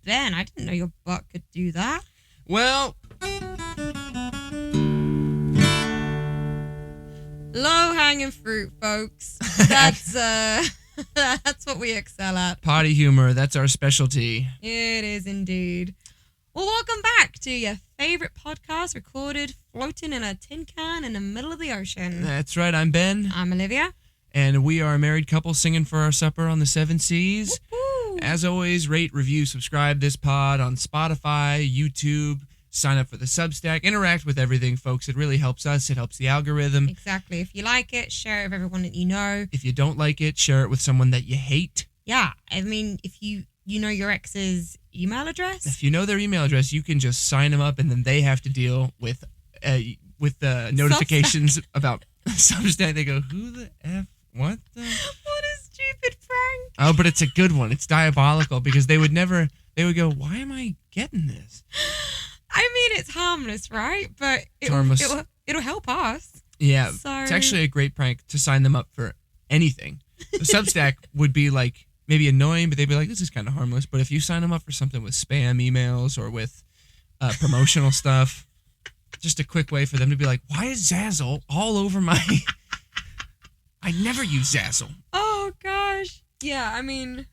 Ben, I didn't know your butt could do that. Well, low-hanging fruit, folks. That's that's what we excel at. potty humor, that's our specialty. It is indeed. Well, welcome back to your favorite podcast recorded floating in a tin can in the middle of the ocean. That's right, I'm Ben. I'm Olivia. And we are a married couple singing for our supper on the seven seas. Woo-hoo. As always, rate, review, subscribe this pod on Spotify, YouTube, sign up for the Substack, interact with everything, folks. It really helps us. It helps the algorithm. Exactly. If you like it, share it with everyone that you know. If you don't like it, share it with someone that you hate. Yeah. I mean, if you know your ex's email address. If you know their email address, you can just sign them up, and then they have to deal with the notifications about Substack. They go, who the F? What the? What a stupid prank. Oh, but it's a good one. It's diabolical because they would go, why am I getting this? I mean, it's harmless, right? But it'll help us. Yeah. So... It's actually a great prank to sign them up for anything. The Substack would be like maybe annoying, but they'd be like, this is kind of harmless. But if you sign them up for something with spam emails or with promotional stuff, just a quick way for them to be like, why is Zazzle all over my... I never use Zazzle. Oh, gosh. Yeah, I mean,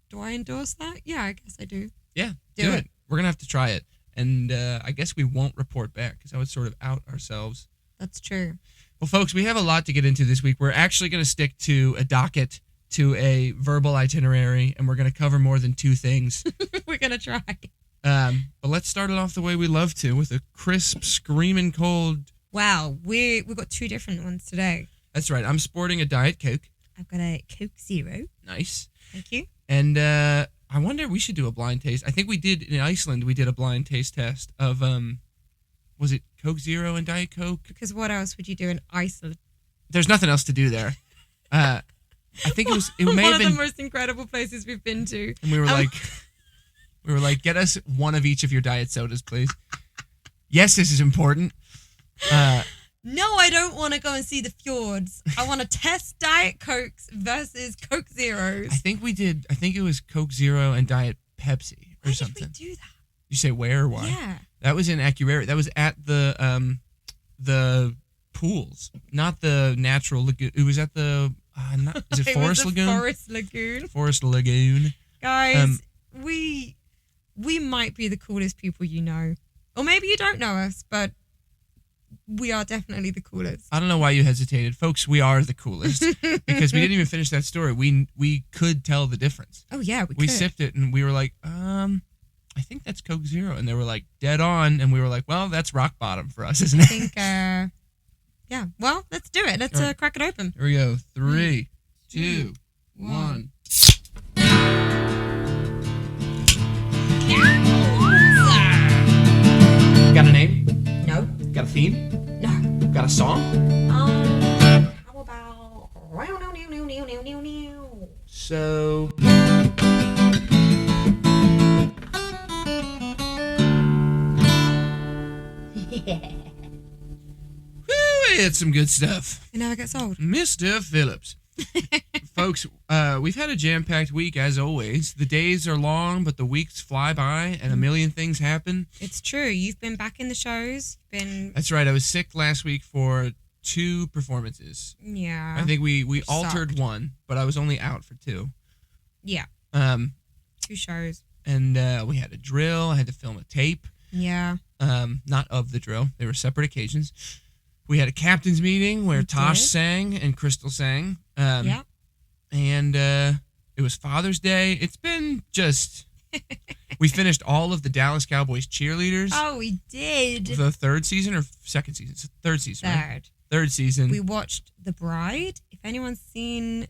do I endorse that? Yeah, I guess I do. Yeah, do it. We're going to have to try it. And I guess we won't report back because that would sort of out ourselves. That's true. Well, folks, we have a lot to get into this week. We're actually going to stick to a docket, to a verbal itinerary, and we're going to cover more than two things. We're going to try. But let's start it off the way we love to, with a crisp, screaming cold... Wow, we've got two different ones today. That's right. I'm sporting a Diet Coke. I've got a Coke Zero. Nice. Thank you. And I wonder, we should do a blind taste. I think we did, in Iceland, we did a blind taste test of, was it Coke Zero and Diet Coke? Because what else would you do in Iceland? There's nothing else to do there. I think it may one have of been the most incredible places we've been to. And we were like, get us one of each of your diet sodas, please. Yes, this is important. No, I don't want to go and see the fjords. I want to test Diet Cokes versus Coke Zeros. I think it was Coke Zero and Diet Pepsi or something. Why did we do that? You say where or why? Yeah. That was in Accurary. That was at the pools, not the natural lagoon. It was at the, is it Forest Lagoon? Forest Lagoon. Forest Lagoon. Guys, we might be the coolest people you know. Or maybe you don't know us, but we are definitely the coolest. I don't know why you hesitated. Folks, we are the coolest. Because we didn't even finish that story. We could tell the difference. Oh, yeah, we could. We sipped it, and we were like, I think that's Coke Zero. And they were like, dead on. And we were like, well, that's rock bottom for us, isn't it? I think, yeah. Well, let's do it. Let's crack it open. Here we go. 3, 2, 1. Got a name? No. Got a theme? No. Got a song? How about... So... Woo, it's some good stuff. It never gets old. Mr. Phillips. Folks, we've had a jam-packed week, as always. The days are long, but the weeks fly by, and a million things happen. It's true. You've been back in the shows. That's right. I was sick last week for 2 performances. Yeah. I think we sucked. altered one, but I was only out for 2. Yeah. 2 shows. And we had a drill. I had to film a tape. Yeah. Not of the drill. They were separate occasions. We had a captain's meeting where Tosh sang and Crystal sang. Yeah. And it was Father's Day. It's been just... We finished all of the Dallas Cowboys cheerleaders. Oh, we did. The 3rd season or 2nd season? It's the 3rd season, right? 3rd season. We watched The Bride. If anyone's seen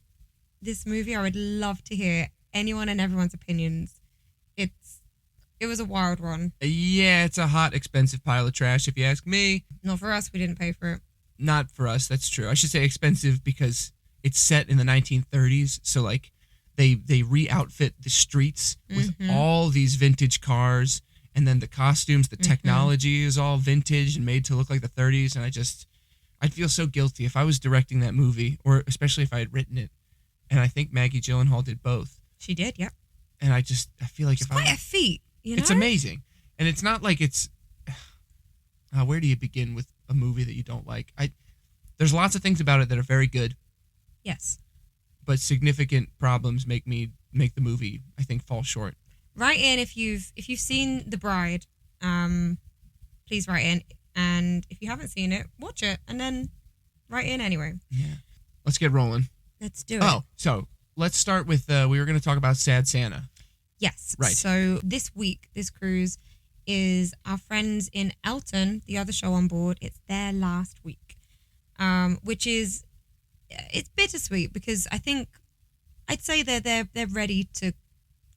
this movie, I would love to hear anyone and everyone's opinions. It was a wild one. Yeah, it's a hot, expensive pile of trash, if you ask me. Not for us. We didn't pay for it. Not for us, that's true. I should say expensive because it's set in the 1930s, so like they re-outfit the streets with all these vintage cars, and then the costumes, the technology is all vintage and made to look like the 30s, and I'd feel so guilty if I was directing that movie, or especially if I had written it. And I think Maggie Gyllenhaal did both. She did, yep. And I feel like It's quite a feat, it's amazing. And it's not like it's, where do you begin with a movie that you don't like? There's lots of things about it that are very good. Yes. But significant problems make the movie, I think, fall short. Write in if you've seen The Bride. Please write in. And if you haven't seen it, watch it and then write in anyway. Yeah. Let's get rolling. Let's do it. Oh, so let's start with, we were going to talk about Sad Santa. Yes. Right. So this week, this cruise is our friends in Elton, the other show on board. It's their last week, which is, it's bittersweet because I think I'd say they're ready to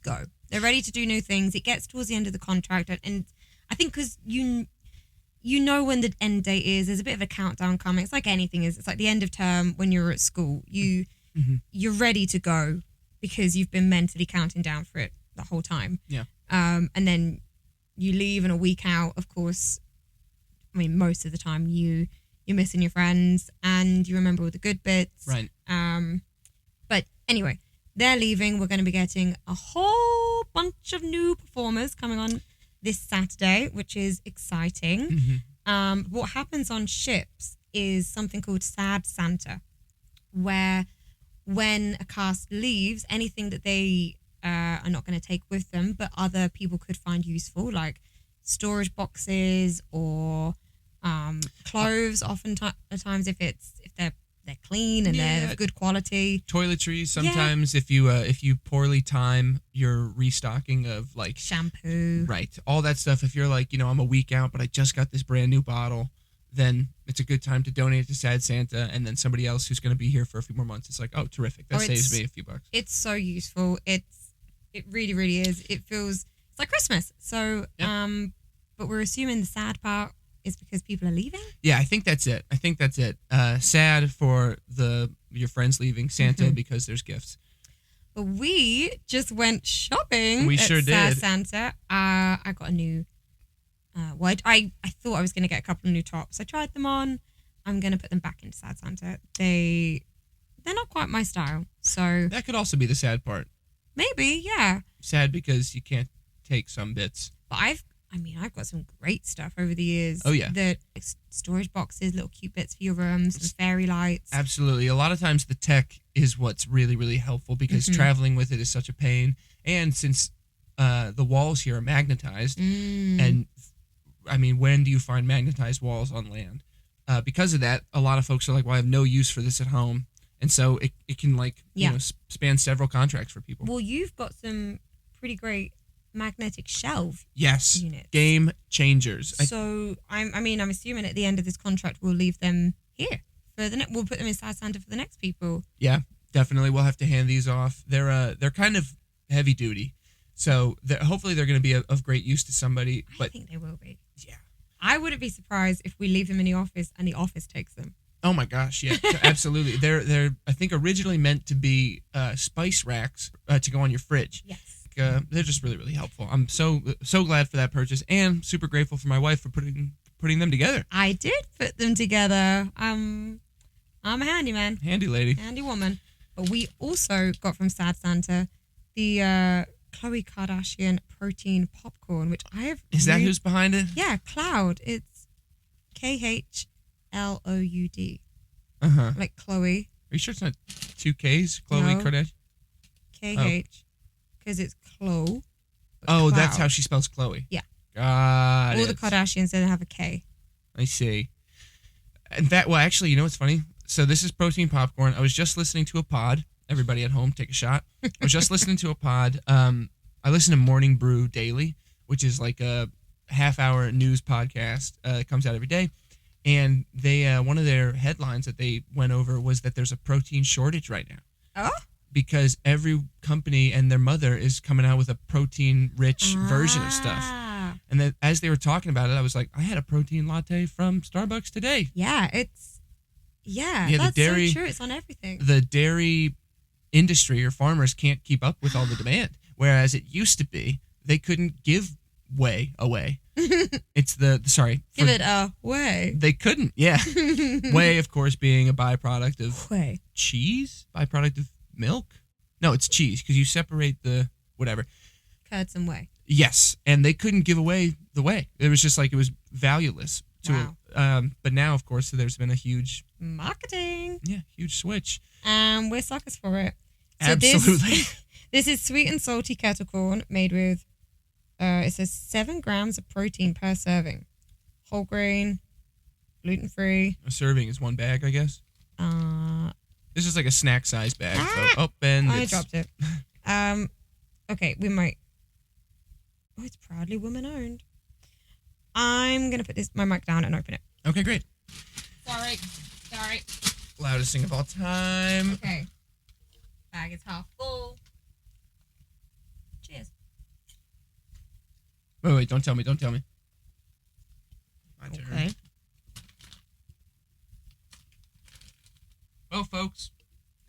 go. They're ready to do new things. It gets towards the end of the contract, and I think because you know when the end date is, there's a bit of a countdown coming. It's like anything is. It's like the end of term when you're at school. You're ready to go because you've been mentally counting down for it the whole time. Yeah. And then you leave, and a week out, of course, I mean, most of the time you're missing your friends and you remember all the good bits. Right. But anyway, they're leaving. We're going to be getting a whole bunch of new performers coming on this Saturday, which is exciting. What happens on ships is something called Sad Santa, where when a cast leaves, anything that they are not going to take with them, but other people could find useful, like storage boxes or clothes. Oftentimes, if they're clean and they're of good quality. Toiletries. Sometimes if you poorly time your restocking of like shampoo, right, all that stuff. If you're like, I'm a week out, but I just got this brand new bottle, then it's a good time to donate it to Sad Santa, and then somebody else who's going to be here for a few more months. It's like, oh, terrific! That saves me a few bucks. It's so useful. It really, really is. It's like Christmas. So, but we're assuming the sad part is because people are leaving. Yeah, I think that's it. Sad for your friends leaving, Santa because there's gifts. But we just went shopping. We sure Sad did. Santa. I got a new. I thought I was going to get a couple of new tops. I tried them on. I'm going to put them back into Sad Santa. They're not quite my style. So that could also be the sad part. Maybe, yeah. Sad because you can't take some bits. But I've got some great stuff over the years. Oh, yeah. The storage boxes, little cute bits for your rooms, some fairy lights. Absolutely. A lot of times the tech is what's really, really helpful because traveling with it is such a pain. And since the walls here are magnetized, and I mean, when do you find magnetized walls on land? Because of that, a lot of folks are like, well, I have no use for this at home. And so it can span several contracts for people. Well, you've got some pretty great magnetic shelf units. Game changers. So I'm assuming at the end of this contract we'll leave them here for we'll put them in Sad Santa for the next people. Yeah, definitely. We'll have to hand these off. They're kind of heavy duty, so hopefully they're going to be of great use to somebody. But I think they will be. Yeah, I wouldn't be surprised if we leave them in the office and the office takes them. Oh my gosh, yeah, absolutely. They're I think originally meant to be spice racks to go on your fridge. Yes. They're just really, really helpful. I'm so glad for that purchase, and super grateful for my wife for putting them together. I did put them together. I'm a handyman, handy lady, handy woman. But we also got from Sad Santa the Khloe Kardashian protein popcorn, which I have. Is that who's behind it? Yeah, Cloud. It's KHLOUD. Like Chloe. Are you sure it's not 2 Ks? Khloe Kardashian. KH. Because it's Chloe. Oh, that's how she spells Chloe. Yeah. Got All the Kardashians didn't have a K. I see. And actually, you know what's funny? So this is protein popcorn. I was just listening to a pod. Everybody at home, take a shot. I was just listening to a pod. I listen to Morning Brew Daily, which is like a half-hour news podcast. It comes out every day. And they one of their headlines that they went over was that there's a protein shortage right now. Oh? Because every company and their mother is coming out with a protein-rich version of stuff. And then as they were talking about it, I was like, I had a protein latte from Starbucks today. Yeah, that's so true. It's on everything. The dairy industry or farmers can't keep up with all the demand. Whereas it used to be, they couldn't give whey away. It's give it away. They couldn't, yeah. Whey, of course, being a byproduct of whey. Cheese? Byproduct of milk? No, it's cheese because you separate the whatever. Curds and whey. Yes, and they couldn't give away the whey. It was just like it was valueless. But now, of course, there's been a huge marketing. Yeah, huge switch. We're suckers for it. So Absolutely. This is sweet and salty kettle corn made with, it says 7 grams of protein per serving. Whole grain, gluten-free. A serving is 1 bag, I guess. This is like a snack size bag. I dropped it. Okay, we might. Oh, it's proudly woman owned. I'm gonna put my mic down and open it. Okay, great. Sorry. Loudest thing of all time. Okay. Bag is half full. Cheers. Wait, don't tell me. My turn. Okay. Well, folks,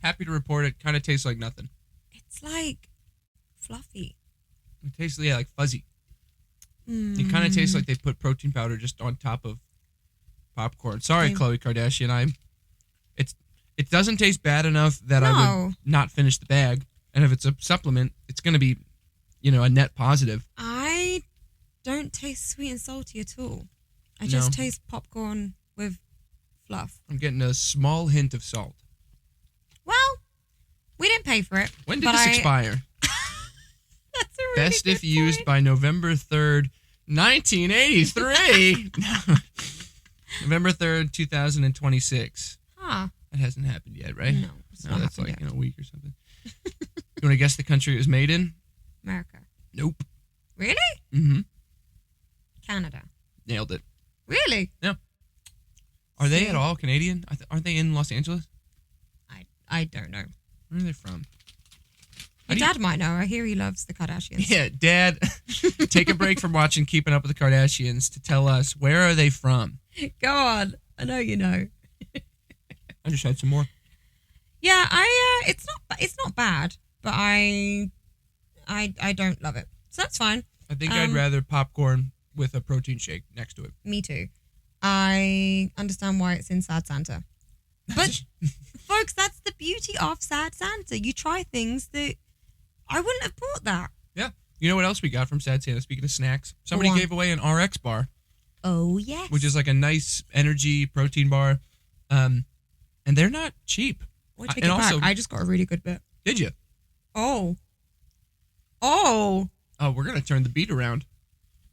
happy to report it kind of tastes like nothing. It's like fluffy. It tastes, like fuzzy. It kind of tastes like they put protein powder just on top of popcorn. Sorry, Khloe Kardashian. It doesn't taste bad enough that I would not finish the bag. And if it's a supplement, it's going to be, a net positive. I don't taste sweet and salty at all. I just taste popcorn with fluff. I'm getting a small hint of salt. Well, we didn't pay for it. When did this expire? That's a really Best good if used point. by November 3rd, 1983. November 3rd, 2026. Huh. That hasn't happened yet, right? No, it's not that's happened like yet. in a week or something. You want to guess the country it was made in? America. Nope. Really? Mm-hmm. Canada. Nailed it. Really? Yeah. Are they at all Canadian? Aren't they in Los Angeles? I don't know. Where are they from? Your dad might know. I hear he loves the Kardashians. Yeah, Dad, take a break from watching Keeping Up with the Kardashians to tell us, where are they from? Go on. I know you know. I just had some more. Yeah, it's not bad, but I don't love it. So that's fine. I think I'd rather popcorn with a protein shake next to it. Me too. I understand why it's in Sad Santa. But folks, that's the beauty of Sad Santa. You try things that I wouldn't have bought that. Yeah. You know what else we got from Sad Santa? Speaking of snacks, somebody gave away an RX bar. Oh, yes. Which is like a nice energy protein bar. And they're not cheap. Well, take it back. I just got a really good bit. Did you? Oh, we're going to turn the beat around.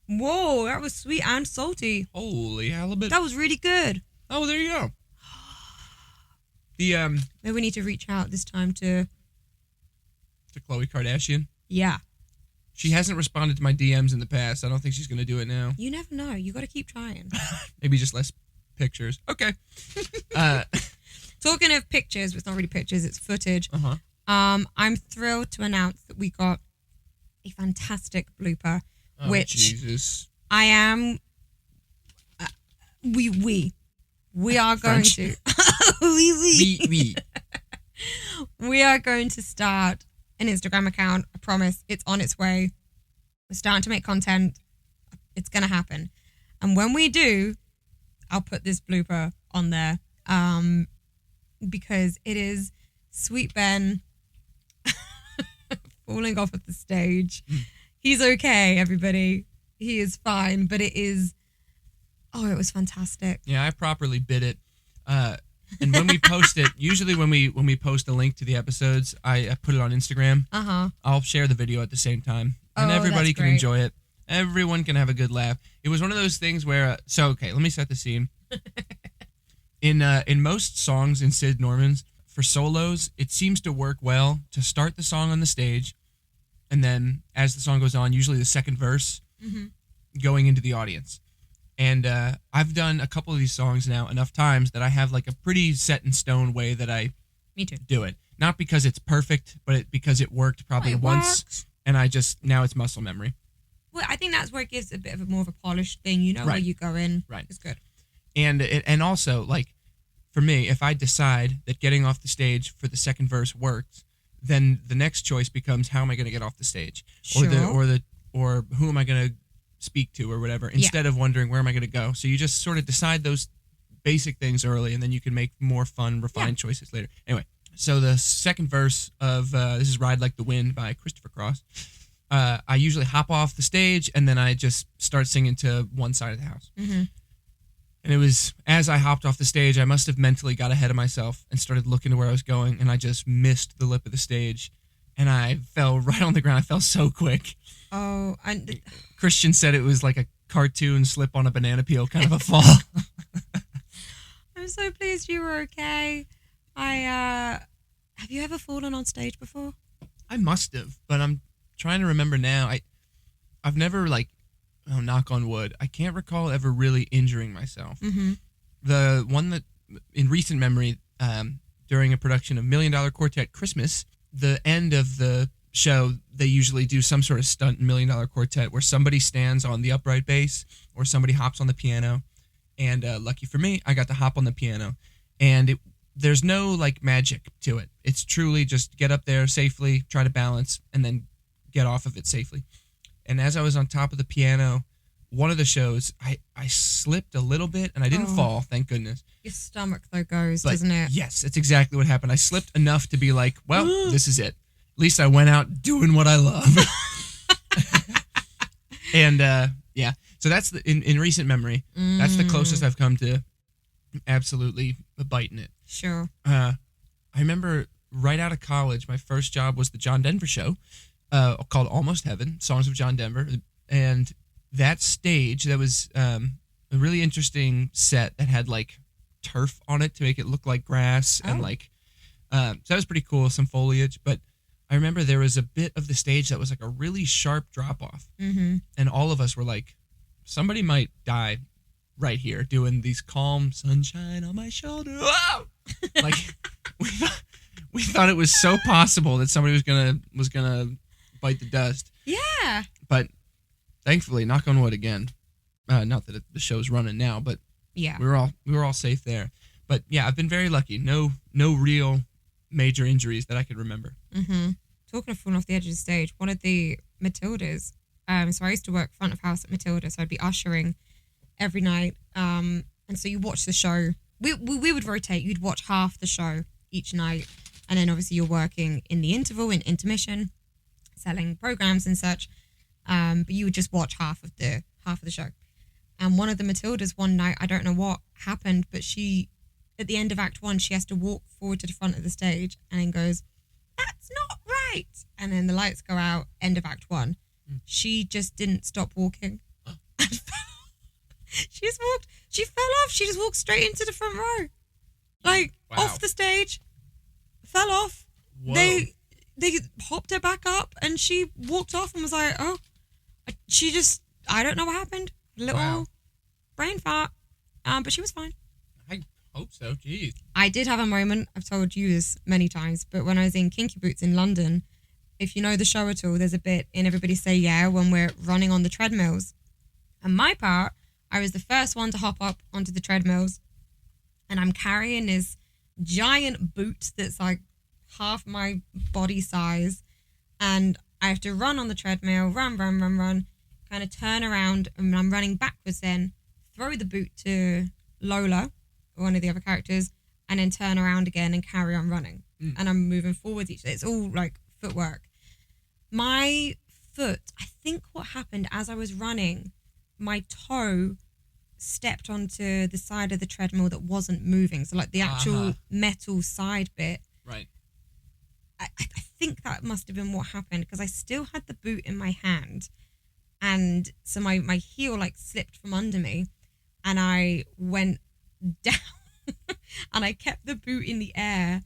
Whoa, that was sweet and salty. Holy halibut. That was really good. Oh, there you go. Maybe we need to reach out this time to Khloe Kardashian. Yeah. She hasn't responded to my DMs in the past. I don't think she's going to do it now. You never know. You got to keep trying. Maybe just less pictures. Okay. Talking of pictures, it's not really pictures, it's footage. Uh-huh. I'm thrilled to announce that we got a fantastic blooper, which Jesus. I am. We are going French. to. We. We are going to start an Instagram account. I promise. It's on its way. We're starting to make content. It's going to happen. And when we do, I'll put this blooper on there. Because it is Sweet Ben falling off of the stage. He's okay, everybody. He is fine, but it is. Oh, it was fantastic. Yeah, I properly bid it. And when we post it, usually when we post a link to the episodes, I put it on Instagram. I'll share the video at the same time, and everybody can enjoy it. Everyone can have a good laugh. It was one of those things where. Okay, let me set the scene. In most songs in Sid Norman's, for solos, it seems to work well to start the song on the stage, and then as the song goes on, usually the second verse going into the audience. And I've done a couple of these songs now enough times that I have like a pretty set in stone way that I do it. Not because it's perfect, but because it worked probably once, and now it's muscle memory. Well, I think that's where it gives a bit of more of a polished thing, where you go in. Right. It's good. And also, like, for me, if I decide that getting off the stage for the second verse works, then the next choice becomes, how am I going to get off the stage? Sure. Or who am I going to speak to or whatever, instead of wondering where am I going to go. So you just sort of decide those basic things early, and then you can make more fun, refined choices later. Anyway, so the second verse of this is Ride Like the Wind by Christopher Cross. I usually hop off the stage and then I just start singing to one side of the house. Mm-hmm. And it was as I hopped off the stage, I must have mentally got ahead of myself and started looking to where I was going, and I just missed the lip of the stage, and I fell right on the ground. I fell so quick. Oh, and Christian said it was like a cartoon slip on a banana peel kind of a fall. I'm so pleased you were okay. Have you ever fallen on stage before? I must have, but I'm trying to remember now. I've never knock on wood, I can't recall ever really injuring myself. Mm-hmm. The one that in recent memory, during a production of $1 Million Quartet Christmas, the end of the show, they usually do some sort of stunt in $1 Million Quartet where somebody stands on the upright bass or somebody hops on the piano. And lucky for me, I got to hop on the piano. And there's no magic to it. It's truly just get up there safely, try to balance, and then get off of it safely. And as I was on top of the piano, one of the shows, I slipped a little bit, and I didn't fall, thank goodness. Your stomach, though, goes, doesn't it? Yes, that's exactly what happened. I slipped enough to be like, well, this is it. At least I went out doing what I love. And, yeah, so that's, in recent memory, that's the closest I've come to absolutely biting it. Sure. I remember right out of college, my first job was the John Denver show. Called Almost Heaven, Songs of John Denver. And that stage, that was a really interesting set that had turf on it to make it look like grass. And so that was pretty cool, some foliage. But I remember there was a bit of the stage that was a really sharp drop off. Mm-hmm. And all of us were like, somebody might die right here doing these calm sunshine on my shoulder. Whoa! we thought it was so possible that somebody was gonna bite the dust. Yeah. But thankfully, knock on wood again. Not that the show's running now, but yeah, we were all safe there. But yeah, I've been very lucky. No real major injuries that I could remember. Mm-hmm. Talking of falling off the edge of the stage, one of the Matildas. So I used to work front of house at Matilda, so I'd be ushering every night. And so you watch the show. We would rotate. You'd watch half the show each night, and then obviously you're working in the interval, in intermission, selling programs and such, but you would just watch half of the show. And one of the Matildas one night, I don't know what happened, but she, at the end of Act 1, she has to walk forward to the front of the stage and then goes, "That's not right." And then the lights go out. End of Act 1. She just didn't stop walking. She just walked. She fell off. She just walked straight into the front row, off the stage. Fell off. Whoa. They hopped her back up and she walked off and was like, oh, she just, I don't know what happened. Little brain fart. But she was fine. I hope so. Jeez. I did have a moment, I've told you this many times, but when I was in Kinky Boots in London, if you know the show at all, there's a bit in Everybody Say Yeah when we're running on the treadmills. And my part, I was the first one to hop up onto the treadmills, and I'm carrying this giant boot that's half my body size, and I have to run on the treadmill, run, kind of turn around, and I'm running backwards then, throw the boot to Lola, one of the other characters, and then turn around again and carry on running. And I'm moving forwards each day. It's all footwork. My foot, I think what happened as I was running, my toe stepped onto the side of the treadmill that wasn't moving. So the actual metal side bit. Right. I think that must have been what happened, because I still had the boot in my hand. And so my heel slipped from under me and I went down and I kept the boot in the air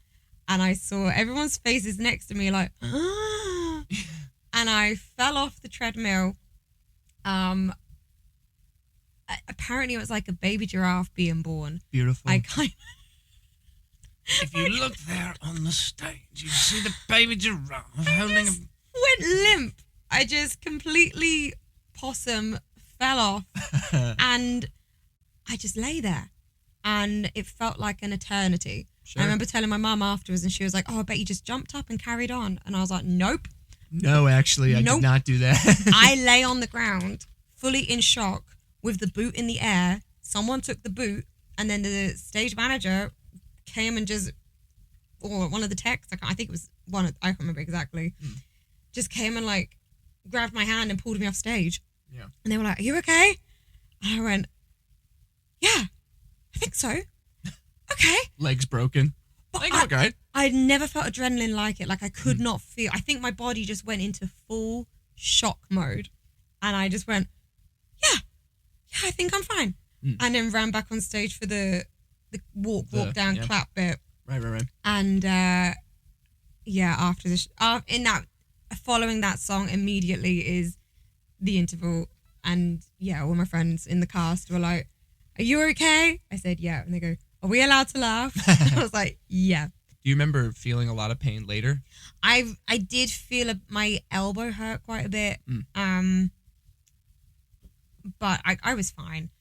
and I saw everyone's faces next to me and I fell off the treadmill. Apparently it was like a baby giraffe being born. Beautiful. If you look there on the stage, you see the baby giraffe holding went limp. I just completely possum fell off and I just lay there and it felt like an eternity. Sure. I remember telling my mum afterwards and she was like, "Oh, I bet you just jumped up and carried on." And I was like, "Nope." No, actually, I did not do that. I lay on the ground, fully in shock, with the boot in the air. Someone took the boot, and then the stage manager came and or one of the techs, I think it was one, I can't remember exactly, just came and grabbed my hand and pulled me off stage. Yeah. And they were like, "Are you okay?" And I went, "Yeah, I think so." Okay. Legs broken. But I think I'm okay. I'd never felt adrenaline like it. Like I could not feel. I think my body just went into full shock mode, and I just went, "Yeah, I think I'm fine." And then ran back on stage for the walk down, clap bit. Right. And after this, following that song immediately is the interval. And all my friends in the cast were like, "Are you okay?" I said, "Yeah." And they go, "Are we allowed to laugh?" I was like, "Yeah." Do you remember feeling a lot of pain later? I did feel my elbow hurt quite a bit. But I was fine.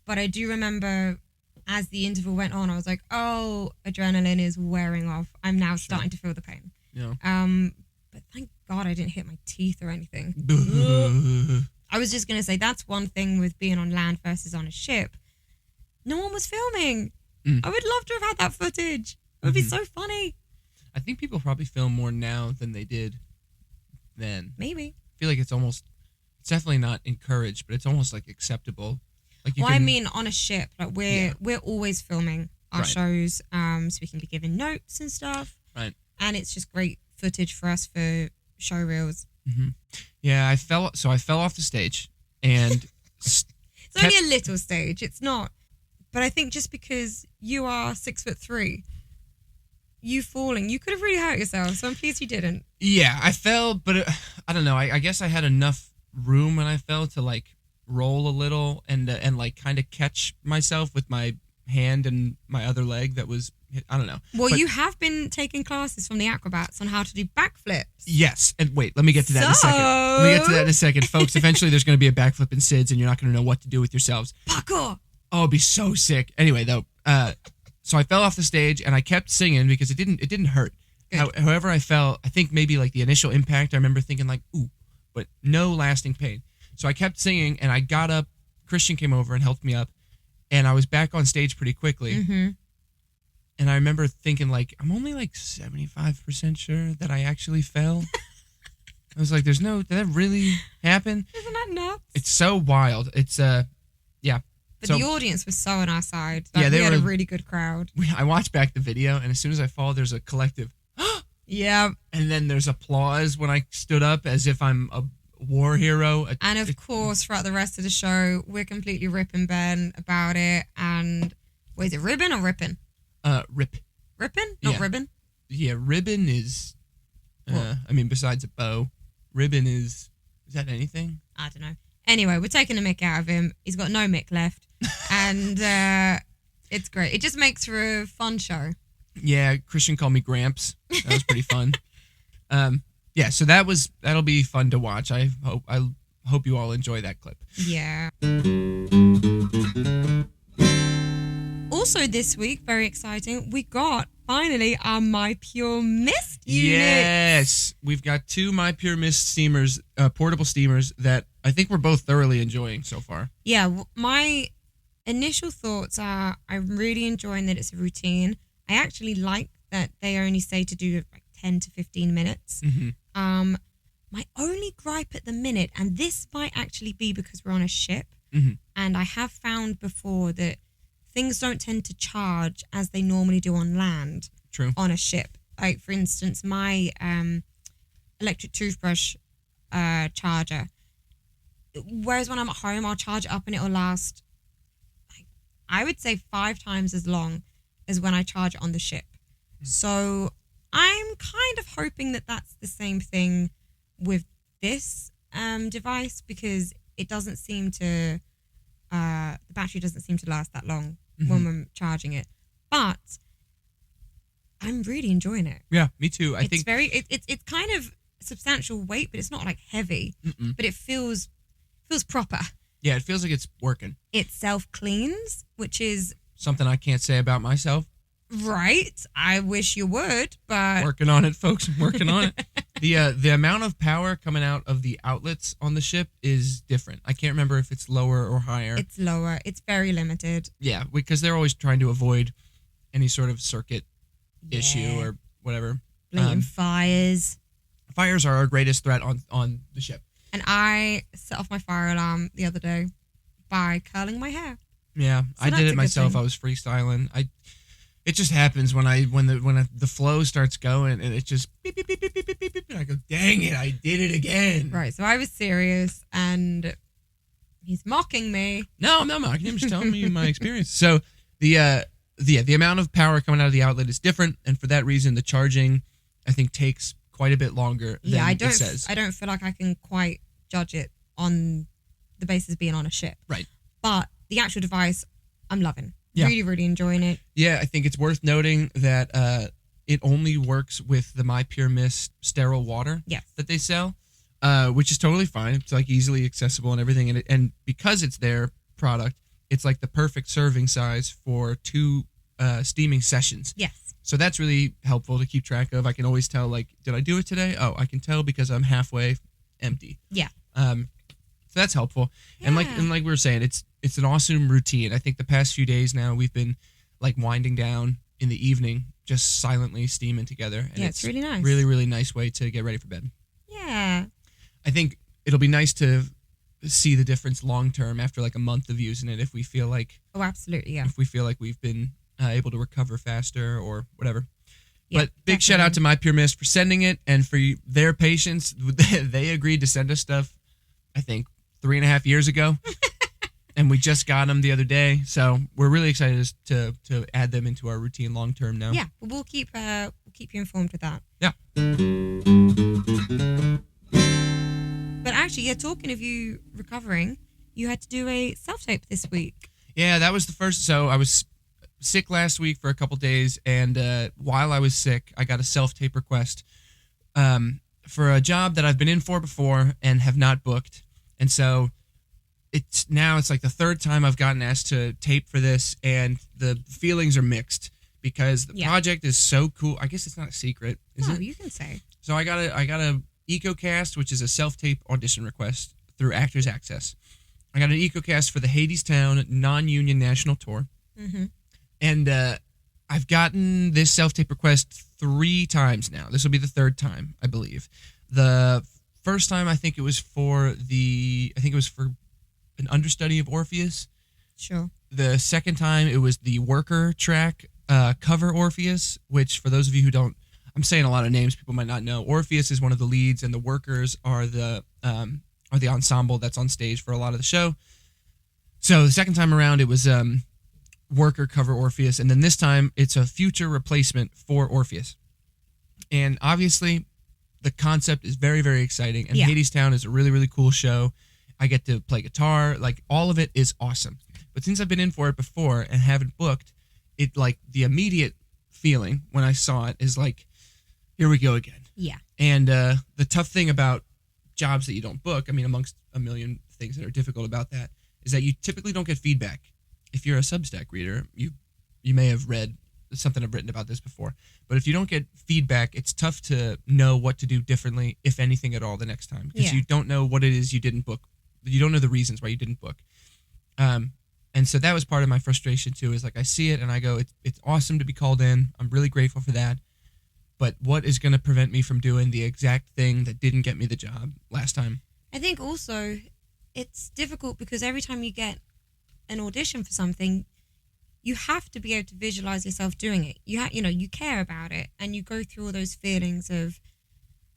But I do remember as the interval went on, I was like, "Oh, adrenaline is wearing off. I'm now starting to feel the pain." Yeah. But thank God I didn't hit my teeth or anything. I was just going to say that's one thing with being on land versus on a ship. No one was filming. I would love to have had that footage. It would be so funny. I think people probably film more now than they did then. Maybe. I feel like it's definitely not encouraged, but it's almost like acceptable. Like I mean, on a ship, like we're always filming our shows, so we can be given notes and stuff. Right. And it's just great footage for us for show reels. Yeah, I fell off the stage, and it's only a little stage. It's not, but I think just because you are 6'3", you falling, you could have really hurt yourself. So I'm pleased you didn't. Yeah, I fell, but I don't know. I guess I had enough room when I fell to like roll a little and like kind of catch myself with my hand and my other leg that was, I don't know. Well, you have been taking classes from the acrobats on how to do backflips. Yes. And wait, let me get to that in a second. Folks, eventually there's going to be a backflip in SIDS and you're not going to know what to do with yourselves. Parkour! Oh, it'd be so sick. Anyway, though, so I fell off the stage and I kept singing because it didn't hurt. However I fell, I think maybe like the initial impact, I remember thinking like, ooh, but no lasting pain. So I kept singing and I got up. Christian came over and helped me up. And I was back on stage pretty quickly. And I remember thinking, like, I'm only like 75% sure that I actually fell. I was like, did that really happen? Isn't that nuts? It's so wild. It's, yeah. But the audience was so on our side. Like, we had a really good crowd. I watched back the video, and as soon as I fall, there's a collective, yeah. And then there's applause when I stood up as if I'm a war hero. And of course, throughout the rest of the show, we're completely ripping Ben about it. And is it ribbon or ripping? Rip. Ripping? Not ribbon? Yeah, ribbon is, I mean, besides a bow, ribbon is that anything? I don't know. Anyway, we're taking a mick out of him. He's got no mick left. And it's great. It just makes for a fun show. Yeah, Christian called me Gramps. That was pretty fun. Yeah, so that'll be fun to watch. I hope you all enjoy that clip. Yeah. Also this week, very exciting, we got finally our MyPurmist unit. Yes, we've got 2 MyPurmist steamers, portable steamers that I think we're both thoroughly enjoying so far. Yeah, my initial thoughts are I'm really enjoying that it's a routine. I actually like that they only say to do like 10 to 15 minutes. My only gripe at the minute, and this might actually be because we're on a ship, and I have found before that things don't tend to charge as they normally do on land. True. On a ship. Like, for instance, my electric toothbrush charger, whereas when I'm at home, I'll charge it up and it'll last, like, I would say 5 times as long as when I charge it on the ship. So I'm kind of hoping that that's the same thing with this device, because it doesn't seem to, the battery doesn't seem to last that long when I'm charging it. But I'm really enjoying it. Yeah, me too. I think it's kind of substantial weight, but it's not like heavy. But it feels proper. Yeah, it feels like it's working. It self-cleans, which is something I can't say about myself. Right. I wish you would, but working on it, folks. I'm working on it. The amount of power coming out of the outlets on the ship is different. I can't remember if it's lower or higher. It's lower. It's very limited. Yeah, because they're always trying to avoid any sort of circuit issue or whatever. Blatant fires. Fires are our greatest threat on the ship. And I set off my fire alarm the other day by curling my hair. Yeah, So I that's did a it good myself. thing. I was freestyling. It just happens when the flow starts going and it just beep beep beep beep beep beep beep, beep and I go, dang it, I did it again. Right. So I was serious, and he's mocking me. No, I'm not mocking him. I'm just telling you my experience. So the amount of power coming out of the outlet is different, and for that reason, the charging I think takes quite a bit longer than it says. I don't feel like I can quite judge it on the basis of being on a ship. Right. But the actual device, I'm loving. Yeah. Really, really enjoying it. Yeah, I think it's worth noting that it only works with the MyPurmist sterile water Yes. that they sell, which is totally fine. It's like easily accessible and everything, and because it's their product, it's like the perfect serving size for 2 steaming sessions. Yes. So that's really helpful to keep track of. I can always tell, like, did I do it today? Oh, I can tell because I'm halfway empty. Yeah. So that's helpful. Yeah. And like we were saying, it's an awesome routine. I think the past few days now we've been like winding down in the evening, just silently steaming together. And Yeah, it's really nice. Really, really nice way to get ready for bed. Yeah. I think it'll be nice to see the difference long term after like a month of using it if we feel like Oh, absolutely. Yeah. we've been able to recover faster or whatever. Yeah, But big shout out to MyPurmist for sending it and for their patience. They agreed to send us stuff, I think, 3.5 years ago. And we just got them the other day. So we're really excited to add them into our routine long term now. Yeah. We'll keep you informed with that. Yeah. But actually, yeah, talking of you recovering, you had to do a self-tape this week. Yeah, that was the first. So I was sick last week for a couple days. And while I was sick, I got a self-tape request for a job that I've been in for before and have not booked. And so it's like the third time I've gotten asked to tape for this, and the feelings are mixed because the project is so cool. I guess it's not a secret, is it? You can say. So I got a EcoCast, which is a self-tape audition request through Actors Access. I got an EcoCast for the Hadestown non-union national tour, and I've gotten this self-tape request 3 times now. This will be the 3rd time, I believe. The first time I think it was for an understudy of Orpheus. Sure. The second time it was the Worker track cover Orpheus, which for those of you who don't, I'm saying a lot of names people might not know. Orpheus is one of the leads, and the Workers are the ensemble that's on stage for a lot of the show. So the second time around it was Worker cover Orpheus, and then this time it's a future replacement for Orpheus. And obviously the concept is very, very exciting, and Hadestown is a really, really cool show. I get to play guitar, like all of it is awesome. But since I've been in for it before and haven't booked, it like the immediate feeling when I saw it is like, here we go again. Yeah. And the tough thing about jobs that you don't book, I mean, amongst a million things that are difficult about that, is that you typically don't get feedback. If you're a Substack reader, you may have read something I've written about this before. But if you don't get feedback, it's tough to know what to do differently, if anything at all, the next time. Because you don't know what it is you didn't book. You don't know the reasons why you didn't book. And so that was part of my frustration too, is like I see it and I go, it's awesome to be called in. I'm really grateful for that. But what is going to prevent me from doing the exact thing that didn't get me the job last time? I think also it's difficult because every time you get an audition for something, you have to be able to visualize yourself doing it. You care about it, and you go through all those feelings of,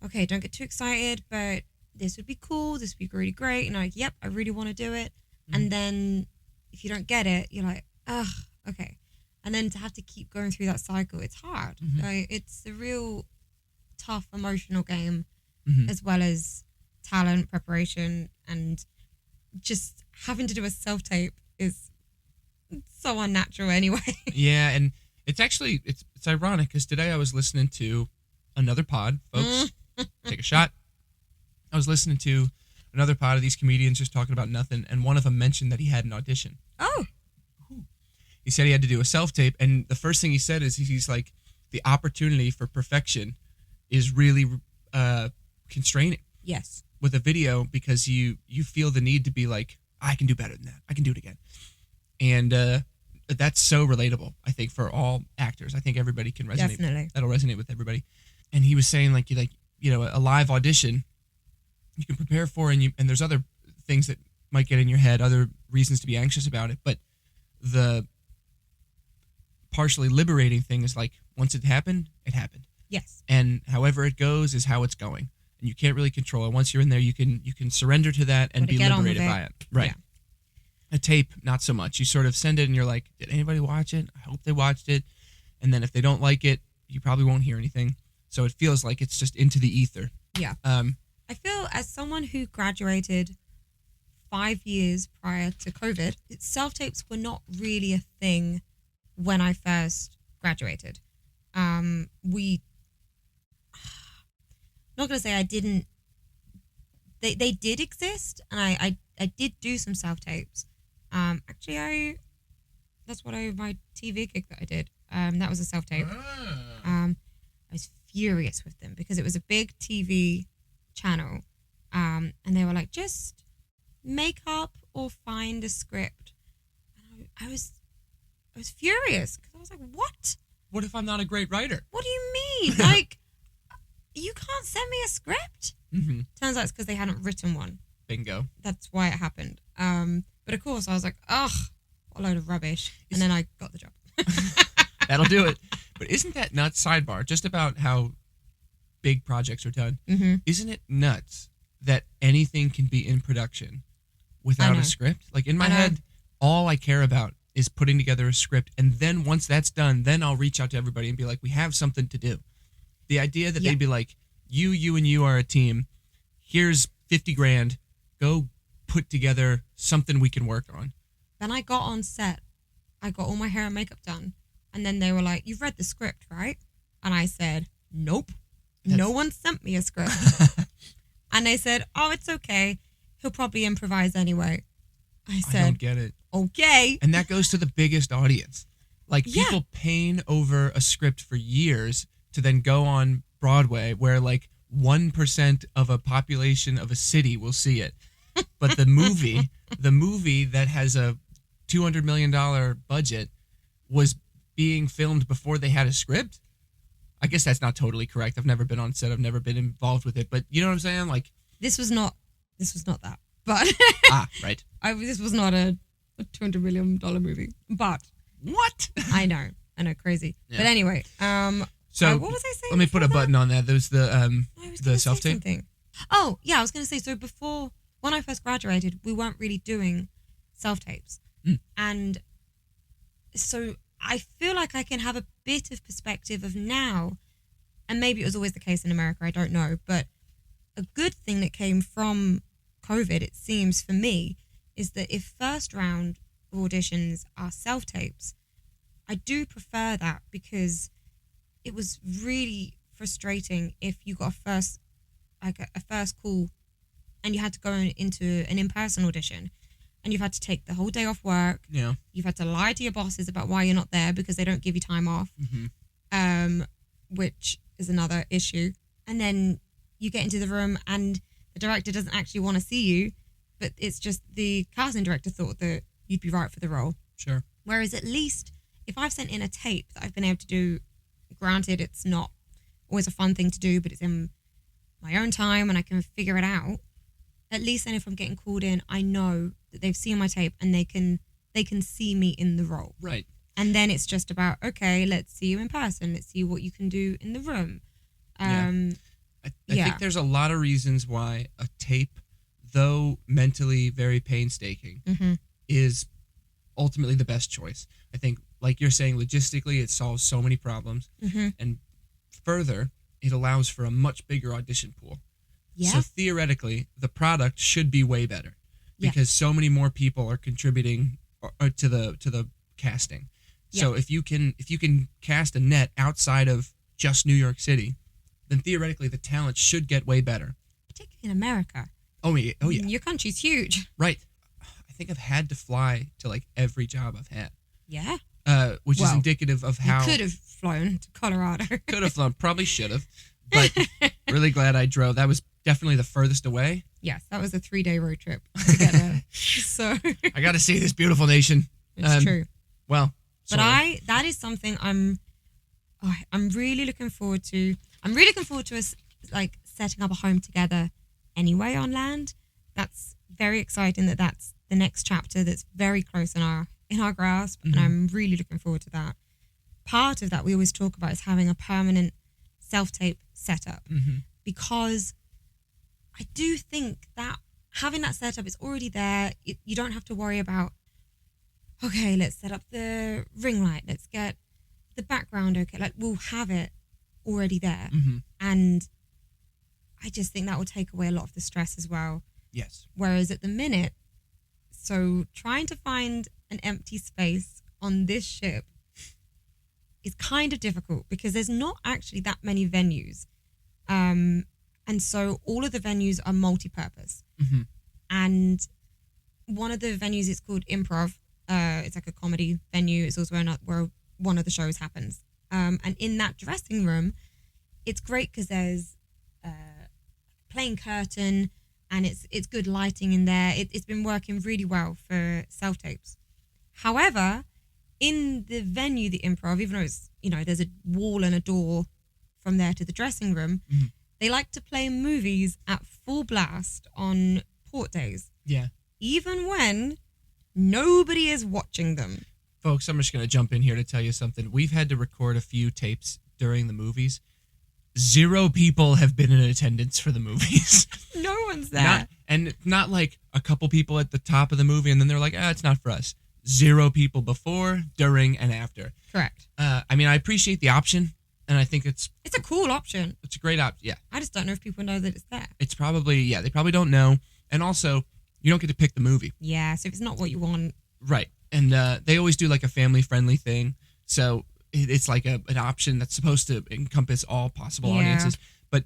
okay, don't get too excited, but this would be cool, this would be really great, and like, yep, I really want to do it. And then if you don't get it, you're like, ugh, okay. And then to have to keep going through that cycle, it's hard. Like, it's a real tough emotional game, as well as talent, preparation, and just having to do a self-tape is so unnatural anyway. Yeah, and it's actually, it's ironic because today I was listening to another pod, folks, take a shot. I was listening to another pod of these comedians just talking about nothing, and one of them mentioned that he had an audition. Oh. He said he had to do a self-tape, and the first thing he said is he's like, the opportunity for perfection is really constraining. Yes. With a video, because you feel the need to be like, I can do better than that. I can do it again. And that's so relatable, I think, for all actors. I think everybody can resonate. Definitely. That'll resonate with everybody. And he was saying, like, a live audition, you can prepare for, and there's other things that might get in your head, other reasons to be anxious about it. But the partially liberating thing is like, once it happened, it happened. Yes. And however it goes is how it's going. And you can't really control it. Once you're in there, you can surrender to that and be liberated by it. Right. Yeah. A tape, not so much. You sort of send it and you're like, did anybody watch it? I hope they watched it. And then if they don't like it, you probably won't hear anything. So it feels like it's just into the ether. Yeah. I feel as someone who graduated 5 years prior to COVID, self-tapes were not really a thing when I first graduated. Not going to say I didn't, they did exist, and I did do some self-tapes. Actually, that's what my TV gig that I did. That was a self-tape. I was furious with them because it was a big TV channel, and they were like, just make up or find a script. And I was furious because I was like, what? What if I'm not a great writer? What do you mean? Like, you can't send me a script? Mm-hmm. Turns out it's because they hadn't written one. Bingo. That's why it happened. But of course, I was like, ugh, what a load of rubbish. And then I got the job. That'll do it. But isn't that nuts? Sidebar, just about how big projects are done. Mm-hmm. Isn't it nuts that anything can be in production without a script? Like, in my head, all I care about is putting together a script. And then once that's done, then I'll reach out to everybody and be like, we have something to do. The idea that they'd be like, you and you are a team. Here's 50 grand. Go put together something we can work on. Then I got on set. I got all my hair and makeup done. And then they were like, you've read the script, right? And I said, nope. No one sent me a script. And they said, oh, it's okay. He'll probably improvise anyway. I said, I don't get it. Okay. And that goes to the biggest audience. Like, people paying over a script for years to then go on Broadway where like 1% of a population of a city will see it. But the movie that has a $200 million budget was being filmed before they had a script. I guess that's not totally correct. I've never been on set. I've never been involved with it. But you know what I'm saying? Like, this was not that. But right. This was not a $200 million movie. But what? I know, crazy. Yeah. But anyway, so what was I saying? Let me put a button on that. There's the self-tape. Oh yeah, I was going to say. So before, when I first graduated, we weren't really doing self-tapes, and so I feel like I can have a bit of perspective of now, and maybe it was always the case in America. I don't know, but a good thing that came from COVID, it seems for me, is that if first round auditions are self-tapes, I do prefer that because it was really frustrating if you got a first call and you had to go into an in-person audition and you've had to take the whole day off work. Yeah. You've had to lie to your bosses about why you're not there because they don't give you time off, which is another issue. And then you get into the room and the director doesn't actually want to see you, but it's just the casting director thought that you'd be right for the role. Sure. Whereas at least if I've sent in a tape that I've been able to do, granted it's not always a fun thing to do, but it's in my own time and I can figure it out. At least then if I'm getting called in, I know that they've seen my tape and they can see me in the role. Right. And then it's just about, okay, let's see you in person. Let's see what you can do in the room. I think there's a lot of reasons why a tape, though mentally very painstaking, is ultimately the best choice. I think, like you're saying, logistically, it solves so many problems. And further, it allows for a much bigger audition pool. Yeah. So theoretically, the product should be way better because so many more people are contributing to the casting. Yeah. So if you can cast a net outside of just New York City, then theoretically the talent should get way better. Particularly in America. Oh yeah. Your country's huge. Right. I think I've had to fly to like every job I've had. Yeah. Which is indicative of how... You could have flown to Colorado. Could have flown. Probably should have. But really glad I drove. That was definitely the furthest away. Yes, that was a 3-day road trip to get there. So I got to see this beautiful nation. It's true. Well, but that is something I'm really looking forward to. I'm really looking forward to us like setting up a home together anyway on land. That's very exciting that's the next chapter that's very close in our grasp. And I'm really looking forward to that. Part of that we always talk about is having a permanent self-tape setup, because I do think that having that setup is already there. You don't have to worry about, okay, let's set up the ring light, let's get the background okay. Like, we'll have it already there. And I just think that will take away a lot of the stress as well. Yes. Whereas at the minute, so trying to find an empty space on this ship is kind of difficult because there's not actually that many venues. And so all of the venues are multi-purpose. And one of the venues is called Improv. It's like a comedy venue. It's also where one of the shows happens. And in that dressing room, it's great because there's a plain curtain and it's good lighting in there. It's been working really well for self-tapes. However, in the venue, the Improv, even though it's, there's a wall and a door from there to the dressing room, they like to play movies at full blast on port days. Yeah. Even when nobody is watching them. Folks, I'm just going to jump in here to tell you something. We've had to record a few tapes during the movies. 0 people have been in attendance for the movies. No one's there. Not like a couple people at the top of the movie and then they're like, it's not for us. 0 people before, during, and after. Correct. I appreciate the option, and I think it's a cool option. It's a great option, yeah. I just don't know if people know that it's there. It's probably, they probably don't know. And also, you don't get to pick the movie. Yeah, so if it's not what you want. Right. And they always do like a family-friendly thing. So it's like an option that's supposed to encompass all possible audiences. But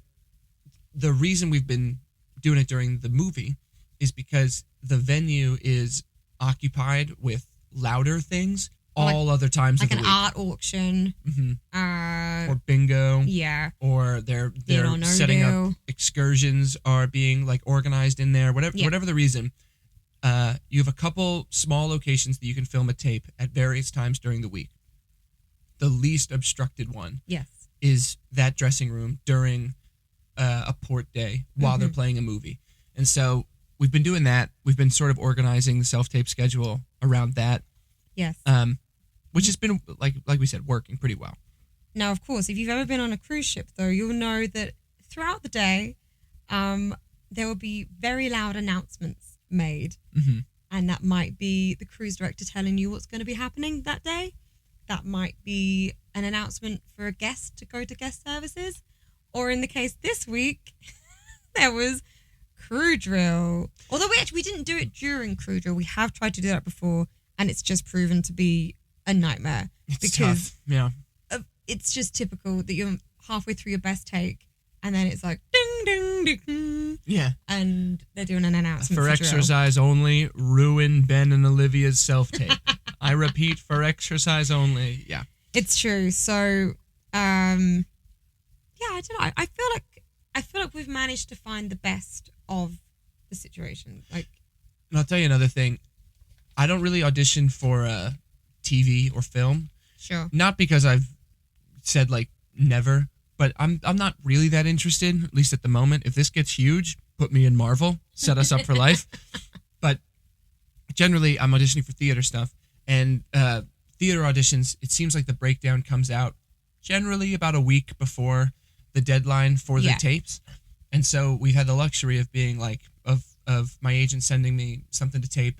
the reason we've been doing it during the movie is because the venue is occupied with louder things all other times of the week. Like an art auction. Or bingo. Yeah. Or they're setting up excursions are being like organized in there. Whatever the reason. You have a couple small locations that you can film a tape at various times during the week. The least obstructed one is that dressing room during a port day while they're playing a movie. And so we've been doing that. We've been sort of organizing the self-tape schedule around that. Yes. Which has been, like we said, working pretty well. Now, of course, if you've ever been on a cruise ship, though, you'll know that throughout the day, there will be very loud announcements made. And that might be the cruise director telling you what's going to be happening that day. That might be an announcement for a guest to go to guest services. Or in the case this week, there was crew drill. Although we didn't do it during crew drill. We have tried to do that before, and it's just proven to be a nightmare. It's tough. Yeah. It's just typical that you're halfway through your best take, and then it's like ding, ding, ding. Yeah. And they're doing an announcement for exercise only, ruin Ben and Olivia's self-tape. I repeat, for exercise only. Yeah. It's true. So, I don't know. I feel like we've managed to find the best of the situation. Like, and I'll tell you another thing. I don't really audition for TV or film. Sure. Not because I've said like never, but I'm not really that interested, at least at the moment. If this gets huge, put me in Marvel, set us up for life. But generally, I'm auditioning for theater stuff. And theater auditions, it seems like the breakdown comes out generally about a week before the deadline for the tapes. And so we've had the luxury of being like, of my agent sending me something to tape.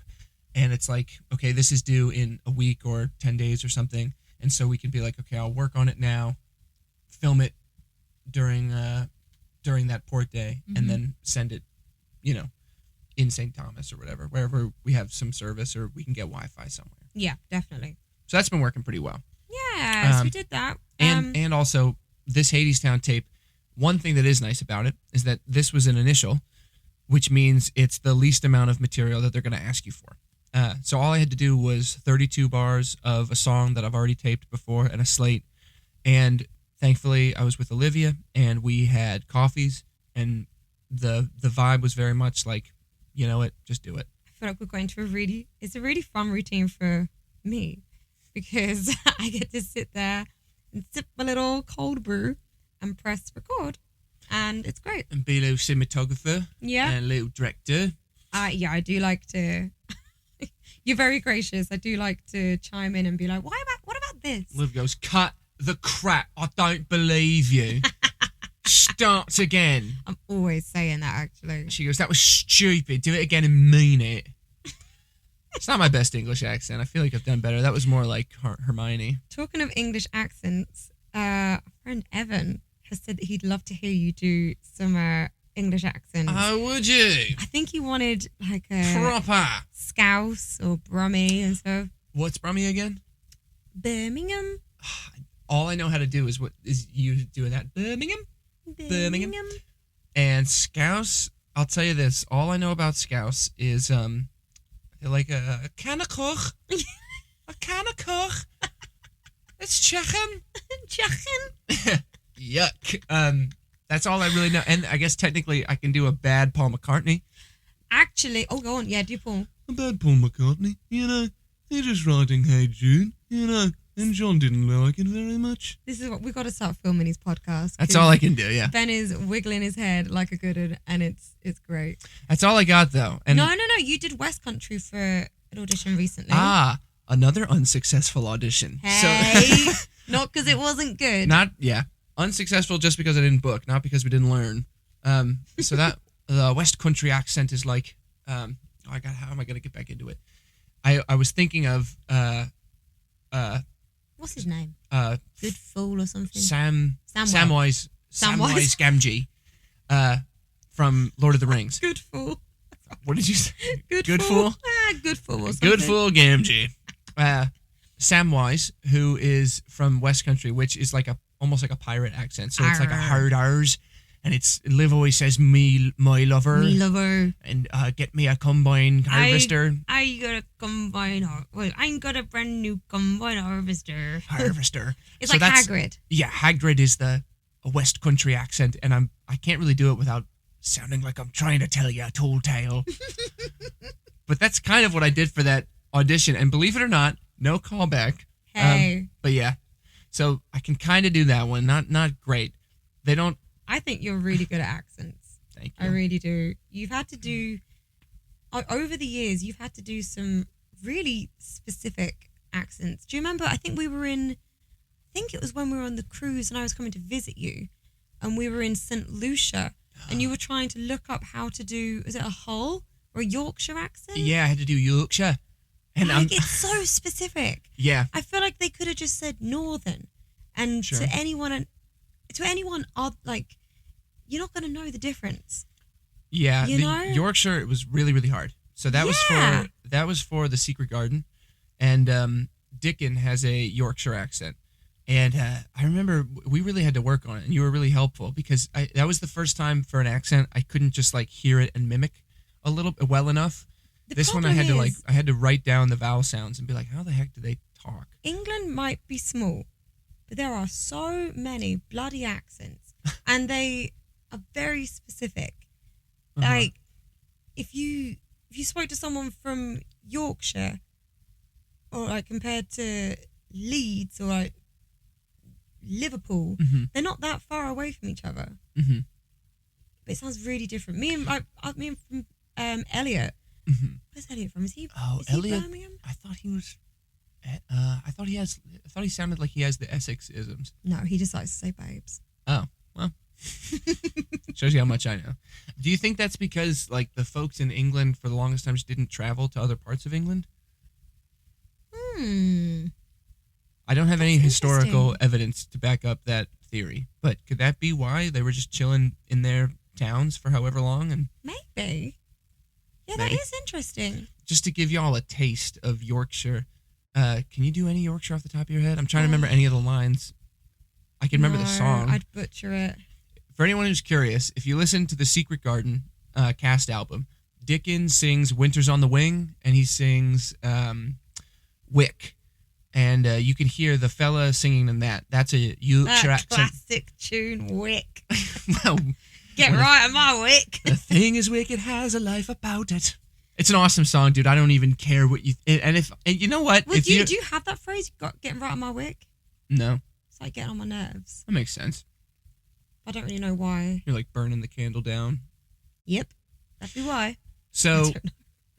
And it's like, okay, this is due in a week or 10 days or something. And so we can be like, okay, I'll work on it now, film it during that port day, and then send it, in St. Thomas or wherever we have some service or we can get Wi-Fi somewhere. Yeah, definitely. So that's been working pretty well. Yeah, so we did that. And also, this Hadestown tape, one thing that is nice about it is that this was an initial, which means it's the least amount of material that they're going to ask you for. So all I had to do was 32 bars of a song that I've already taped before and a slate. And thankfully, I was with Olivia, and we had coffees, and the vibe was very much like, you know what, just do it. I feel like we're going to it's a really fun routine for me because I get to sit there and sip my little cold brew and press record. And and it's great. And be a little cinematographer. Yeah. And a little director. Yeah, I do like to. You're very gracious. I do like to chime in and be like, what about this? Liv goes, cut the crap. I don't believe you. Start again. I'm always saying that, actually. She goes, that was stupid. Do it again and mean it. It's not my best English accent. I feel like I've done better. That was more like Hermione. Talking of English accents, our friend Evan has said that he'd love to hear you do some English accents. Oh, would you? I think he wanted like a Proper. Scouse or Brummie and stuff. What's Brummie again? Birmingham. All I know how to do is you doing that. Birmingham. And Scouse, I'll tell you this. All I know about Scouse is they're like a can of coch. A can of coch. It's chicken. Chicken. Yuck. That's all I really know. And I guess technically I can do a bad Paul McCartney. Actually, go on. Yeah, do Paul. A bad Paul McCartney. You know, they're just writing Hey Jude. You know, and John didn't like it very much. This is what we've got to start filming his podcast. That's all I can do, yeah. Ben is wiggling his head like a good one, and it's great. That's all I got, though. And No. You did West Country for an audition recently. Another unsuccessful audition. Hey, not because it wasn't good. Unsuccessful just because I didn't book, not because we didn't learn. So that the West Country accent is like, how am I gonna get back into it? I was thinking of what's his name? Good Fool or something. Samwise Gamgee, from Lord of the Rings. Good Fool. What did you say? Good Fool. Good Fool or something. Good Fool Gamgee. Samwise, who is from West Country, which is like almost like a pirate accent. So it's like a hard R's. And it's Liv always says my lover. Me lover. And get me a combine harvester. I got a combine. I got a brand new combine harvester. It's so like Hagrid. Yeah, Hagrid is a West Country accent, and I can't really do it without sounding like I'm trying to tell you a tall tale. But that's kind of what I did for that audition, and believe it or not, no callback. Hey. But yeah, so I can kind of do that one. Not great. They don't. I think you're really good at accents. Thank you. I really do. You've had to do, over the years, you've had to do some really specific accents. Do you remember? I think it was when we were on the cruise and I was coming to visit you, and we were in St. Lucia, and you were trying to look up how to do, is it a Hull or a Yorkshire accent? Yeah, I had to do Yorkshire. And it's so specific. Yeah. I feel like they could have just said Northern, and sure. to anyone, like, you're not going to know the difference. Yeah, you know? Yorkshire, it was really, really hard. So that was for The Secret Garden, and Dickon has a Yorkshire accent, and I remember we really had to work on it, and you were really helpful because that was the first time for an accent I couldn't just like hear it and mimic a little well enough. This one I had to write down the vowel sounds and be like, how the heck do they talk? England might be small, but there are so many bloody accents, and they are very specific. Uh-huh. Like, if you spoke to someone from Yorkshire, or like compared to Leeds or like Liverpool, mm-hmm. they're not that far away from each other. Mm-hmm. But it sounds really different. Me and from Elliot. Mm-hmm. Where's Elliot from? Is he Elliot, Birmingham? I thought he was. I thought he sounded like he has the Essex isms. No, he just likes to say babes. Oh, well. Shows you how much I know. Do you think that's because like the folks in England for the longest time just didn't travel to other parts of England? I don't have any historical evidence to back up that theory, but could that be why they were just chilling in their towns for however long? And maybe. Yeah, that is interesting. Just to give y'all a taste of Yorkshire, can you do any Yorkshire off the top of your head? I'm trying to remember any of the lines. I can remember the song. I'd butcher it. For anyone who's curious, if you listen to the Secret Garden cast album, Dickon sings Winter's on the Wing, and he sings Wick. And you can hear the fella singing in that. That's a Yorkshire accent. Classic tune, Wick. Well, Get right on my Wick. The thing is Wick, it has a life about it. It's an awesome song, dude. I don't even care what you... And you know what? Well, do you have that phrase? Getting right on my Wick? No. It's like getting on my nerves. That makes sense. I don't really know why. You're like burning the candle down. Yep, that'd be why. So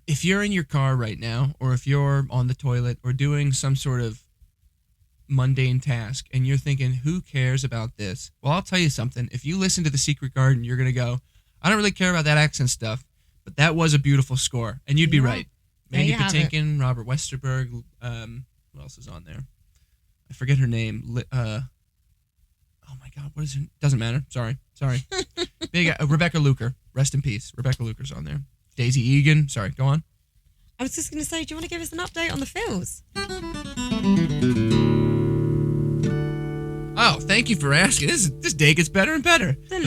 if you're in your car right now, or if you're on the toilet or doing some sort of mundane task and you're thinking, who cares about this? Well, I'll tell you something. If you listen to The Secret Garden, you're going to go, I don't really care about that accent stuff, but that was a beautiful score. And you'd be right. Mandy Patinkin, Robert Westerberg. Who else is on there? I forget her name. Oh my God, what is her? Doesn't matter. Sorry. Big Rebecca Luker. Rest in peace. Rebecca Luker's on there. Daisy Egan. Sorry, go on. I was just going to say, do you want to give us an update on the Phils? Oh, thank you for asking. This day gets better and better. The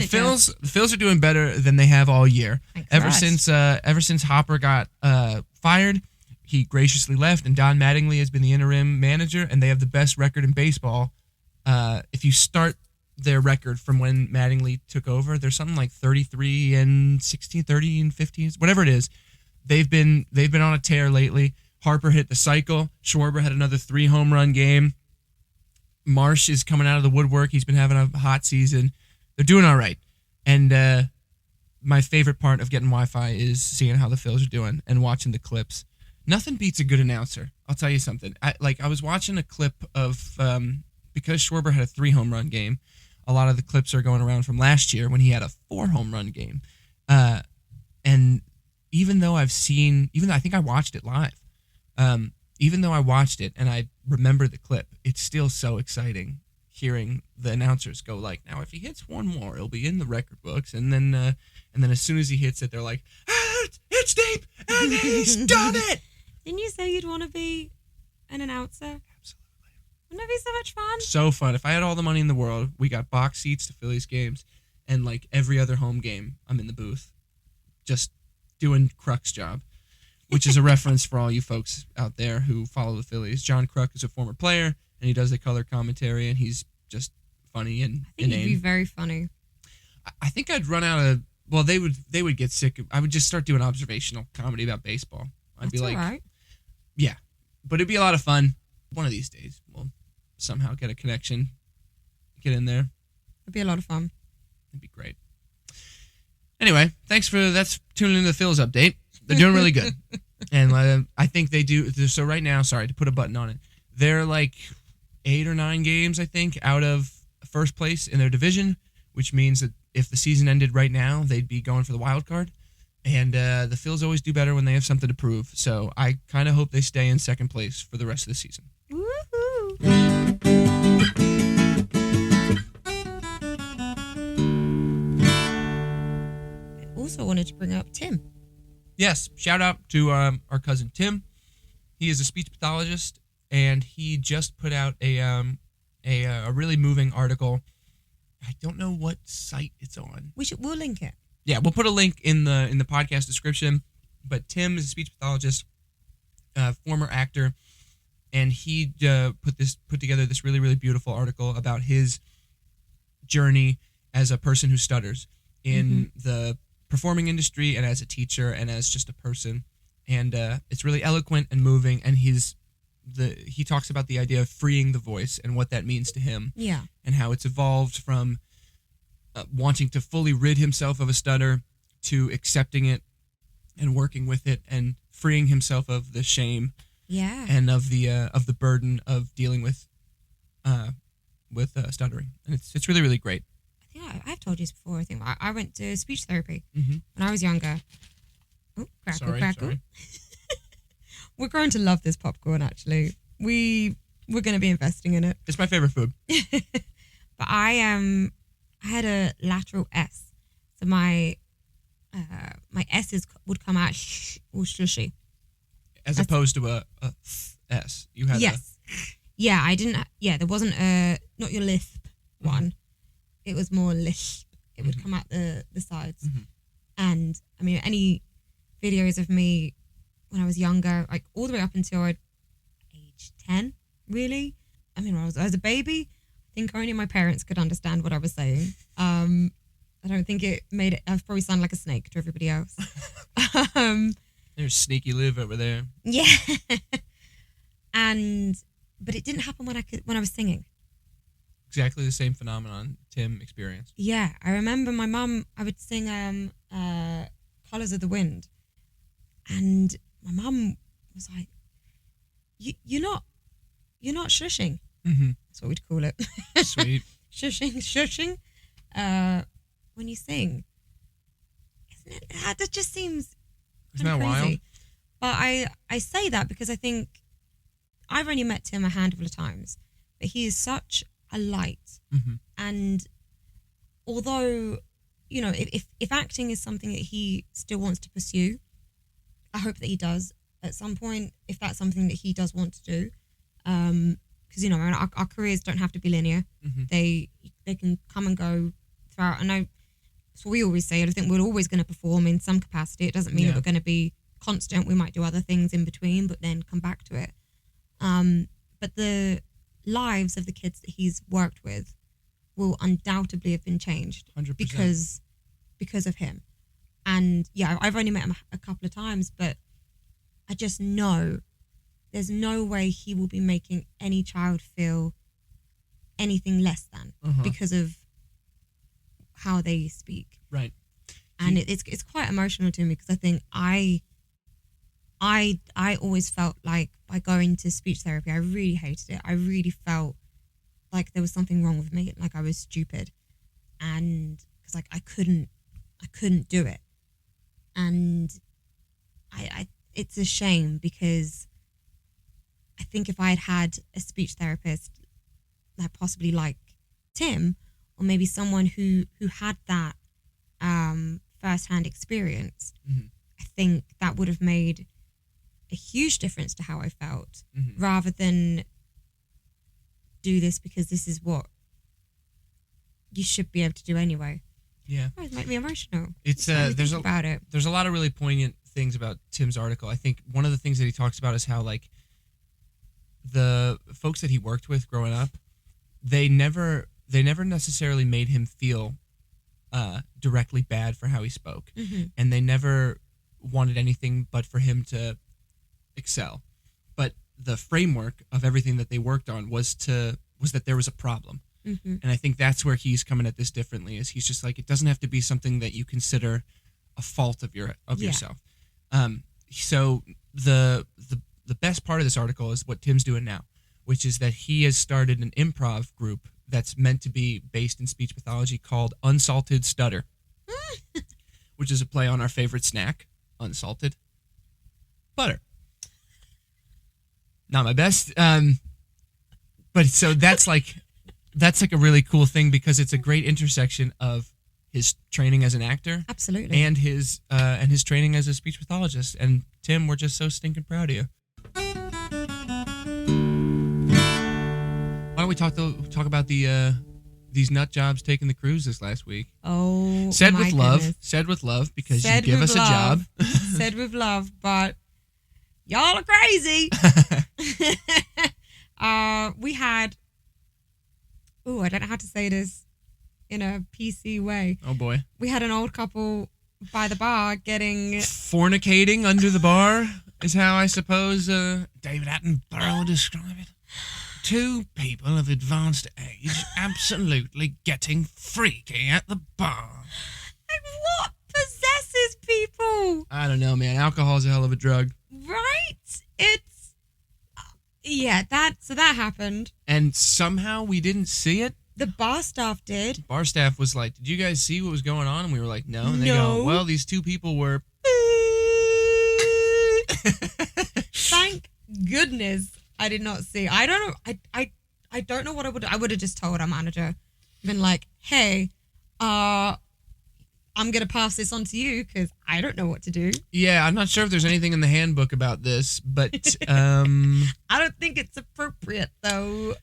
Phils are doing better than they have all year. Ever since Hopper got fired, he graciously left, and Don Mattingly has been the interim manager, and they have the best record in baseball. If you start their record from when Mattingly took over, there's something like 33 and 16, 30 and 15, whatever it is. They've been on a tear lately. Harper hit the cycle. Schwarber had another 3 home run game. Marsh is coming out of the woodwork. He's been having a hot season. They're doing all right. And my favorite part of getting Wi-Fi is seeing how the Phils are doing and watching the clips. Nothing beats a good announcer. I'll tell you something. I was watching a clip of because Schwarber had a 3 home run game. A lot of the clips are going around from last year when he had a 4 home run game. And even though I think I watched it live. Even though I watched it and I remember the clip, it's still so exciting hearing the announcers go like, now if he hits one more, it'll be in the record books. And then as soon as he hits it, they're like, it's deep and he's done it. Didn't you say you'd want to be an announcer? Absolutely. Wouldn't that be so much fun? So fun. If I had all the money in the world, we got box seats to Phillies games, and like every other home game, I'm in the booth just doing Kruk's job. Which is a reference for all you folks out there who follow the Phillies. John Kruk is a former player, and he does the color commentary, and he's just funny and I think inane. he'd be very funny. I think I'd run out of. Well, they would get sick. I would just start doing observational comedy about baseball. I'd be like, all right. Yeah, but it'd be a lot of fun. One of these days, we'll somehow get a connection, get in there. It'd be a lot of fun. It'd be great. Anyway, that's tuning into the Phils update. They're doing really good. And I think they do. So right now, sorry to put a button on it, they're like 8 or 9 games, I think, out of first place in their division, which means that if the season ended right now, they'd be going for the wild card. And the Phils always do better when they have something to prove. So I kind of hope they stay in second place for the rest of the season. Woohoo! I also wanted to bring up Tim. Yes, shout out to our cousin Tim. He is a speech pathologist, and he just put out a really moving article. I don't know what site it's on. We'll link it. Yeah, we'll put a link in the podcast description. But Tim is a speech pathologist, former actor, and he put together this really, really beautiful article about his journey as a person who stutters in the performing industry and as a teacher and as just a person. And it's really eloquent and moving, and he talks about the idea of freeing the voice and what that means to him. Yeah. And how it's evolved from wanting to fully rid himself of a stutter to accepting it and working with it and freeing himself of the shame and of the burden of dealing with stuttering. And it's really, really great. Yeah, I've told you this before. I think I went to speech therapy when I was younger. Oh, crackle. Sorry. We're going to love this popcorn, actually. We're going to be investing in it. It's my favorite food. But I had a lateral S. So my S's would come out or shushy. As opposed to a S. You had Yeah, I didn't. Yeah, there wasn't not your lisp one. It was more lisp. It would come out the sides. And I mean, any videos of me when I was younger, like all the way up until age 10, really. I mean, when I was a baby, I think only my parents could understand what I was saying. I don't think it made it. I've probably sounded like a snake to everybody else. There's Sneaky Liv over there. Yeah. But it didn't happen when I was singing. exactly the same phenomenon Tim experienced. Yeah, I remember my mum. I would sing "Colors of the Wind," and my mum was like, you're not shushing." Mm-hmm. That's what we'd call it. Sweet. Shushing. When you sing, isn't it? That just seems Isn't kind that of crazy. wild? But I say that because I think I've only met Tim a handful of times, but he is such a light. Mm-hmm. And although, if acting is something that he still wants to pursue, I hope that he does at some point, if that's something that he does want to do. Because, our careers don't have to be linear. Mm-hmm. They can come and go throughout. I know that's what we always say. I think we're always going to perform in some capacity. It doesn't mean that we're going to be constant. We might do other things in between, but then come back to it. But the lives of the kids that he's worked with will undoubtedly have been changed 100%. because of him. And yeah, I've only met him a couple of times, but I just know there's no way he will be making any child feel anything less than because of how they speak. Right. And it's quite emotional to me because I think I always felt like by going to speech therapy, I really hated it. I really felt like there was something wrong with me, like I was stupid, and because like I couldn't do it, and I it's a shame because I think if I had a speech therapist, like possibly like Tim, or maybe someone who had that first-hand experience, I think that would have made a huge difference to how I felt, rather than do this because this is what you should be able to do anyway. Yeah, it make me emotional. It's there's a lot of really poignant things about Tim's article. I think one of the things that he talks about is how like the folks that he worked with growing up, they never necessarily made him feel directly bad for how he spoke, and they never wanted anything but for him to excel. But the framework of everything that they worked on was that there was a problem. And I think that's where he's coming at this differently. Is he's just like, it doesn't have to be something that you consider a fault of yourself. So the best part of this article is what Tim's doing now, which is that he has started an improv group that's meant to be based in speech pathology called Unsalted Stutter, which is a play on our favorite snack, unsalted butter. Not my best, but so that's like a really cool thing because it's a great intersection of his training as an actor, absolutely, and his training as a speech pathologist. And Tim, we're just so stinking proud of you. Why don't we talk about these nut jobs taking the cruise this last week? Oh, said my with love, goodness. said with love because Said you give with us love. a job. Said with love, but y'all are crazy. We had. Oh, I don't know how to say this in a PC way. Oh boy, we had an old couple by the bar getting fornicating under the bar is how I suppose David Attenborough would describe it. Two people of advanced age absolutely getting freaky at the bar. Like, what possesses people? I don't know, man. Alcohol's a hell of a drug. Right? It's... yeah, that happened. And somehow we didn't see it. The bar staff did. Bar staff was like, did you guys see what was going on? And we were like, no. And they No. go, well, these two people were... Thank goodness I did not see. I don't know. I don't know what I would have just told our manager, been like, hey, I'm gonna pass this on to you because I don't know what to do. Yeah, I'm not sure if there's anything in the handbook about this, but I don't think it's appropriate though.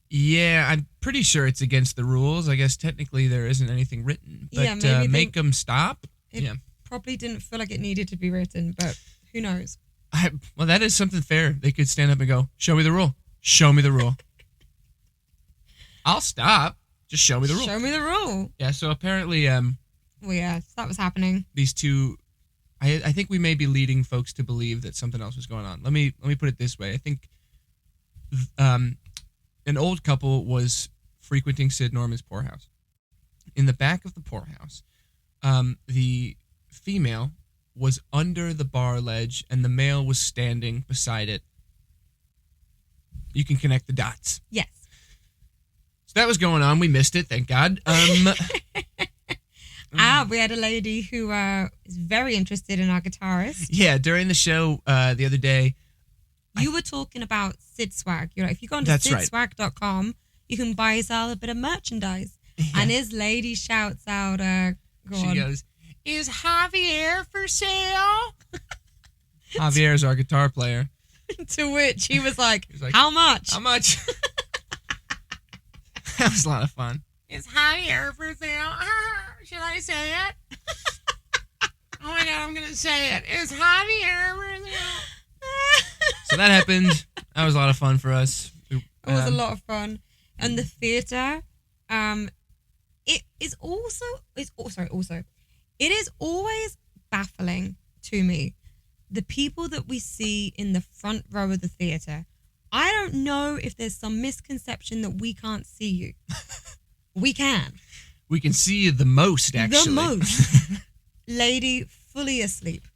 Yeah, I'm pretty sure it's against the rules. I guess technically there isn't anything written, but Yeah, maybe make them stop. It probably didn't feel like it needed to be written, but who knows? Well, that is something fair. They could stand up and go, show me the rule. Show me the rule. I'll stop. Just show me the rule. Show me the rule. Yeah, so apparently Well, yeah, so that was happening. these two, I think we may be leading folks to believe that something else was going on. Let me put it this way. I think an old couple was frequenting Sid Norman's poorhouse. In the back of the poorhouse, the female was under the bar ledge and the male was standing beside it. You can connect the dots. Yes. So that was going on. We missed it, thank God. We had a lady who is very interested in our guitarist. Yeah, during the show the other day. You were talking about Sid Swag. You're like, if you go on to sidswag.com, you can buy yourself a bit of merchandise. Yeah. And his lady shouts out, she goes, "Is Javier for sale?" Javier's our guitar player. To which he was like, how much? How much? That was a lot of fun. "Is Javier for sale? Should I say it?" Oh my God, I'm going to say it. "Is Javier for sale?" So that happened. That was a lot of fun for us. It was a lot of fun. And the theatre, it is always baffling to me. The people that we see in the front row of the theatre, I don't know if there's some misconception that we can't see you. We can. We can see you the most, actually. The most. Lady fully asleep.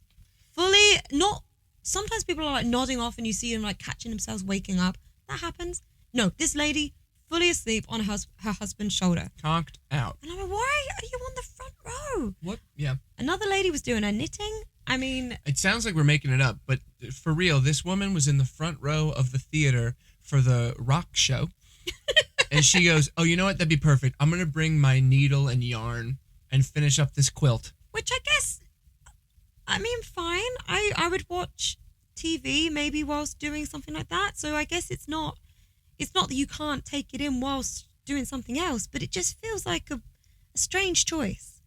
Fully, not, sometimes people are like nodding off and you see them like catching themselves waking up. That happens. No, this lady fully asleep on her husband's shoulder. Conked out. And I'm like, why are you on the front row? What? Yeah. Another lady was doing her knitting. I mean... It sounds like we're making it up, but for real, this woman was in the front row of the theater for the rock show. And she goes, "Oh, you know what? That'd be perfect. I'm going to bring my needle and yarn and finish up this quilt." Which I guess, I mean, fine. I would watch TV maybe whilst doing something like that. So I guess it's not that you can't take it in whilst doing something else, but it just feels like a strange choice.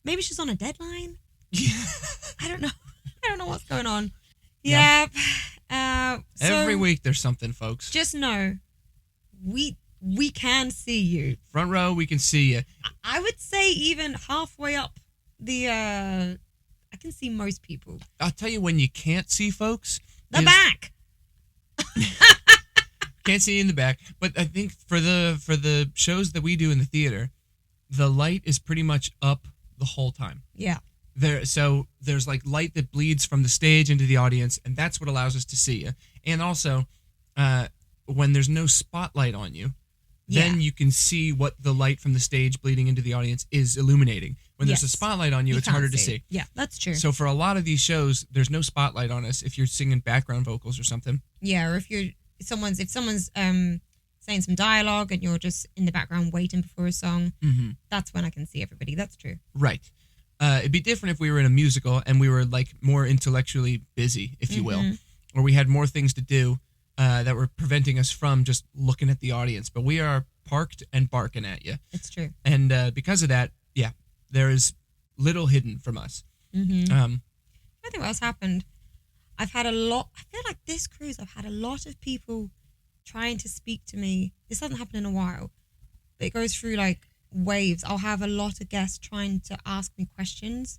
Maybe she's on a deadline. Yeah. I don't know. I don't know what's going on. Yeah. Every week there's something, folks. Just know, we can see you. Front row, we can see you. I would say even halfway up the, I can see most people. I'll tell you when you can't see folks. The back. Can't see in the back. But I think for the shows that we do in the theater, the light is pretty much up the whole time. Yeah. So there's like light that bleeds from the stage into the audience, and that's what allows us to see you. And also, when there's no spotlight on you, then you can see what the light from the stage bleeding into the audience is illuminating. When there's a spotlight on you, it's harder to see. Yeah, that's true. So for a lot of these shows, there's no spotlight on us if you're singing background vocals or something. Yeah, or if someone's saying some dialogue and you're just in the background waiting before a song, that's when I can see everybody. That's true. Right. It'd be different if we were in a musical and we were like more intellectually busy, if you will, or we had more things to do that were preventing us from just looking at the audience. But we are parked and barking at you. It's true. And because of that, there is little hidden from us. I think what else happened. I feel like this cruise, I've had a lot of people trying to speak to me. This hasn't happened in a while, but it goes through like waves. I'll have a lot of guests trying to ask me questions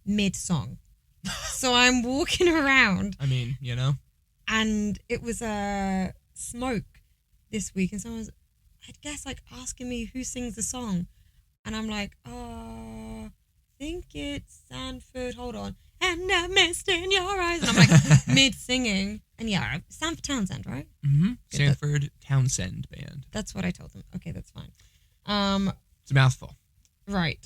mid-song. So I'm walking around. I mean, you know. And it was a Smoke this week, and someone was, I guess, like asking me who sings the song. And I'm like, I think it's Sanford. Hold on. And a mist in your eyes. And I'm like mid-singing. And yeah, Sanford Townsend, right? Mm-hmm. Sanford Townsend Band. That's what I told them. Okay, that's fine. It's a mouthful. Right.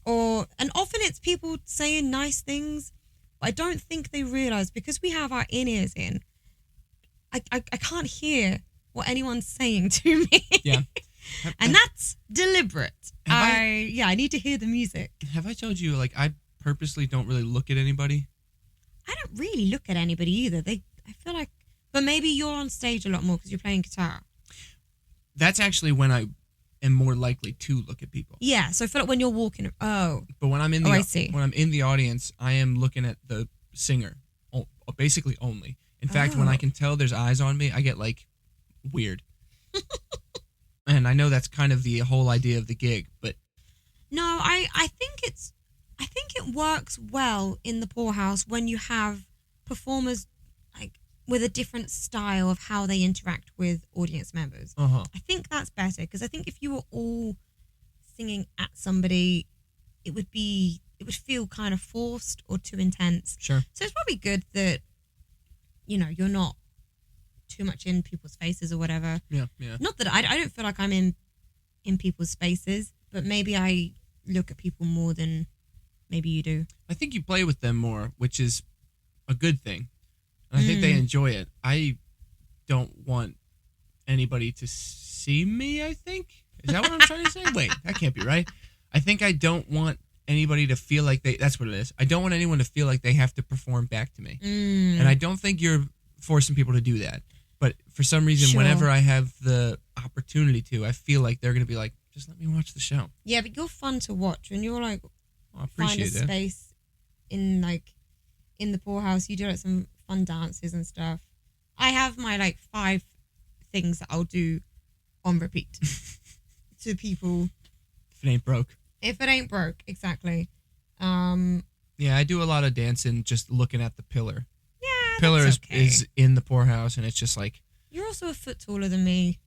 And often it's people saying nice things. But I don't think they realise, because we have our in-ears in, I can't hear what anyone's saying to me. Yeah. And that's deliberate. I need to hear the music. Have I told you, like, I purposely don't really look at anybody? I don't really look at anybody either. I feel like, but maybe you're on stage a lot more because you're playing guitar. That's actually when I am more likely to look at people. Yeah, so I feel like when you're walking, But when I'm in the audience, I am looking at the singer, basically only. In fact, when I can tell there's eyes on me, I get like weird. And I know that's kind of the whole idea of the gig, but no, I think it works well in the poorhouse when you have performers like with a different style of how they interact with audience members. Uh-huh. I think that's better, because I think if you were all singing at somebody, it would feel kind of forced or too intense. Sure. So it's probably good that, you're not too much in people's faces or whatever. Yeah. Not that I don't feel like I'm in people's spaces, but maybe I look at people more than maybe you do. I think you play with them more, which is a good thing. And I think they enjoy it. I don't want anybody to see me, I think. Is that what I'm trying to say? Wait, that can't be right. I think I don't want anybody to feel like that's what it is. I don't want anyone to feel like they have to perform back to me. And I don't think you're forcing people to do that. But for some reason, whenever I have the opportunity to, I feel like they're going to be like, just let me watch the show. Yeah, but you're fun to watch. When you're like, I appreciate find a space in the poorhouse, you do like some fun dances and stuff. I have my 5 things that I'll do on repeat to people. If it ain't broke. If it ain't broke, exactly. Yeah, I do a lot of dancing just looking at the pillar. Yeah, Pillar that's okay. is in the poorhouse, and it's just like... You're also a foot taller than me.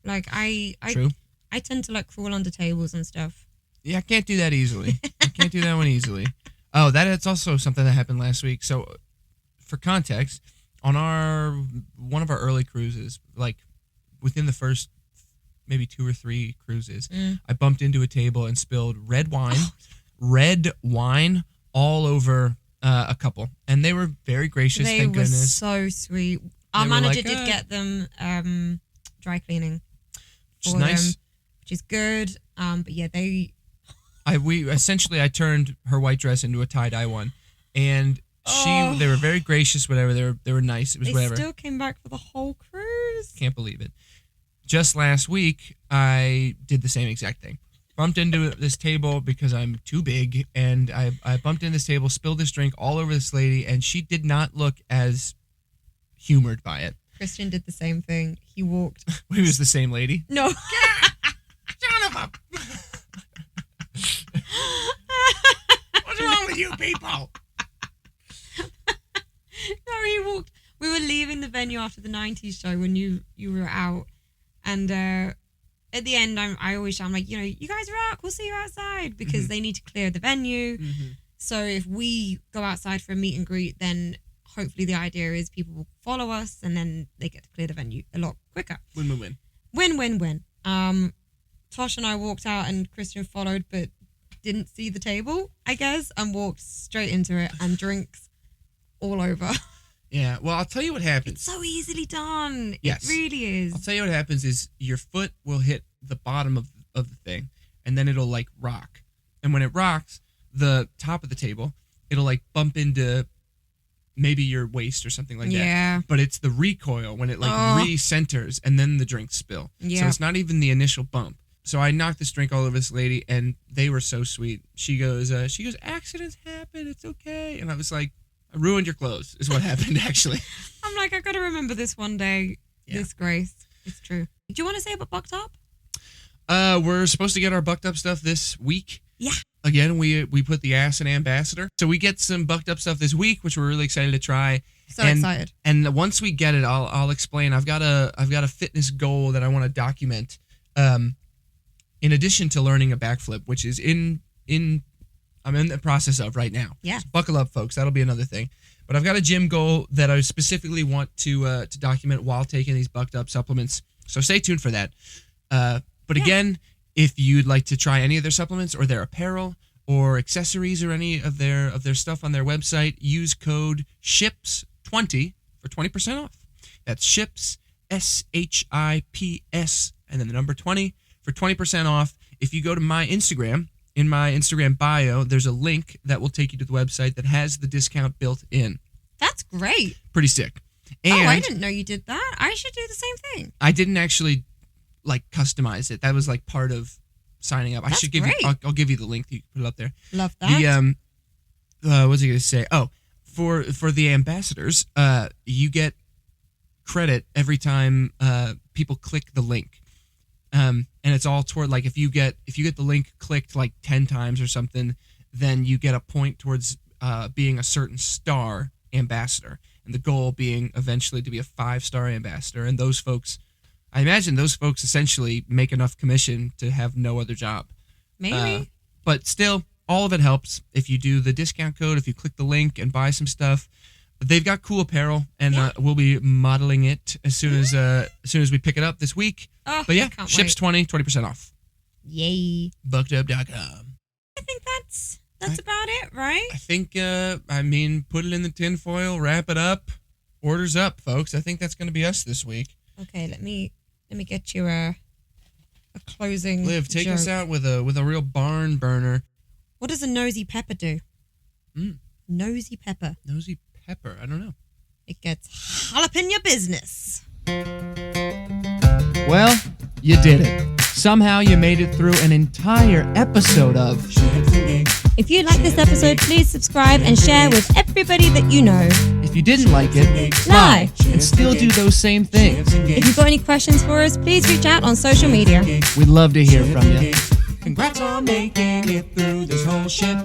True. I tend to crawl under tables and stuff. Yeah, I can't do that easily. I can't do that one easily. Oh, that's also something that happened last week. So, for context, on one of our early cruises, within the first maybe 2 or 3 cruises, I bumped into a table and spilled red wine all over a couple, and they were very gracious. They thank were goodness. so sweet. Our They were manager like, did get them dry cleaning, Which is for nice. them, which is good. But yeah, I turned her white dress into a tie-dye one, and they were very gracious. Whatever, they were nice. It was they whatever. still came back for the whole cruise. Can't believe it. Just last week, I did the same exact thing. Bumped into this table because I'm too big, and I bumped into this table, spilled this drink all over this lady, and she did not look as humored by it. Christian did the same thing. He walked. It was the same lady. No. Son of a... What's wrong with you people? No, he walked. We were leaving the venue after the 90s show when you were out. And at the end, I always shout, I'm like, you guys rock. We'll see you outside. Because they need to clear the venue. So if we go outside for a meet and greet, then hopefully the idea is people will follow us and then they get to clear the venue a lot quicker. Win. Win. Tosh and I walked out and Christian followed, but didn't see the table, I guess, and walked straight into it and drinks all over. Yeah, well, I'll tell you what happens. It's so easily done. Yes. It really is. I'll tell you what happens is your foot will hit the bottom of the thing, and then it'll rock. And when it rocks, the top of the table, it'll bump into maybe your waist or something like that. Yeah. But it's the recoil when it recenters, and then the drinks spill. Yeah. So it's not even the initial bump. So I knocked this drink all over this lady, and they were so sweet. She goes, accidents happen, it's okay. And I was like, I ruined your clothes, is what happened, actually. I'm like, I've got to remember this one day. Yeah. This grace. It's true. Do you want to say about Bucked Up? We're supposed to get our Bucked Up stuff this week. Yeah. Again, we put the ass in ambassador. So we get some Bucked Up stuff this week, which we're really excited to try. So excited. And once we get it, I'll explain. I've got a fitness goal that I want to document. In addition to learning a backflip, which is I'm in the process of right now. Yeah. So buckle up, folks. That'll be another thing. But I've got a gym goal that I specifically want to document while taking these Bucked Up supplements. So stay tuned for that. But again, if you'd like to try any of their supplements or their apparel or accessories or any of their stuff on their website, use code SHIPS20 for 20% off. That's SHIPS, SHIPS, and then the number 20 for 20% off. If you go to my Instagram, in my Instagram bio, there's a link that will take you to the website that has the discount built in. That's great. Pretty sick. And I didn't know you did that. I should do the same thing. I didn't actually customize it. That was part of signing up. I should give great. you. I'll give you the link. You can put it up there. Love that. What was I going to say? Oh, for the ambassadors, you get credit every time people click the link. And it's all toward if you get the link clicked 10 times or something, then you get a point towards being a certain star ambassador. and the goal being eventually to be a 5-star ambassador. And those folks, I imagine those folks essentially make enough commission to have no other job. Maybe. But still, all of it helps if you do the discount code, if you click the link and buy some stuff. They've got cool apparel, and we'll be modeling it as soon as we pick it up this week. Oh, but yeah, I can't ships wait. 20% off. Yay. Bookedup.com. I think that's about it, right? I think, put it in the tinfoil, wrap it up, orders up, folks. I think that's going to be us this week. Okay, let me get you a closing. Liv, take joke. us out with a real barn burner. What does a nosy pepper do? Nosy pepper. Nosy pepper. I don't know. It gets all up in your business. Well, you did it. Somehow you made it through an entire episode of... If you like this episode, please subscribe and share with everybody that you know. If you didn't like it, lie and still do those same things. If you've got any questions for us, please reach out on social media. We'd love to hear from you. Congrats on making it through this whole shit.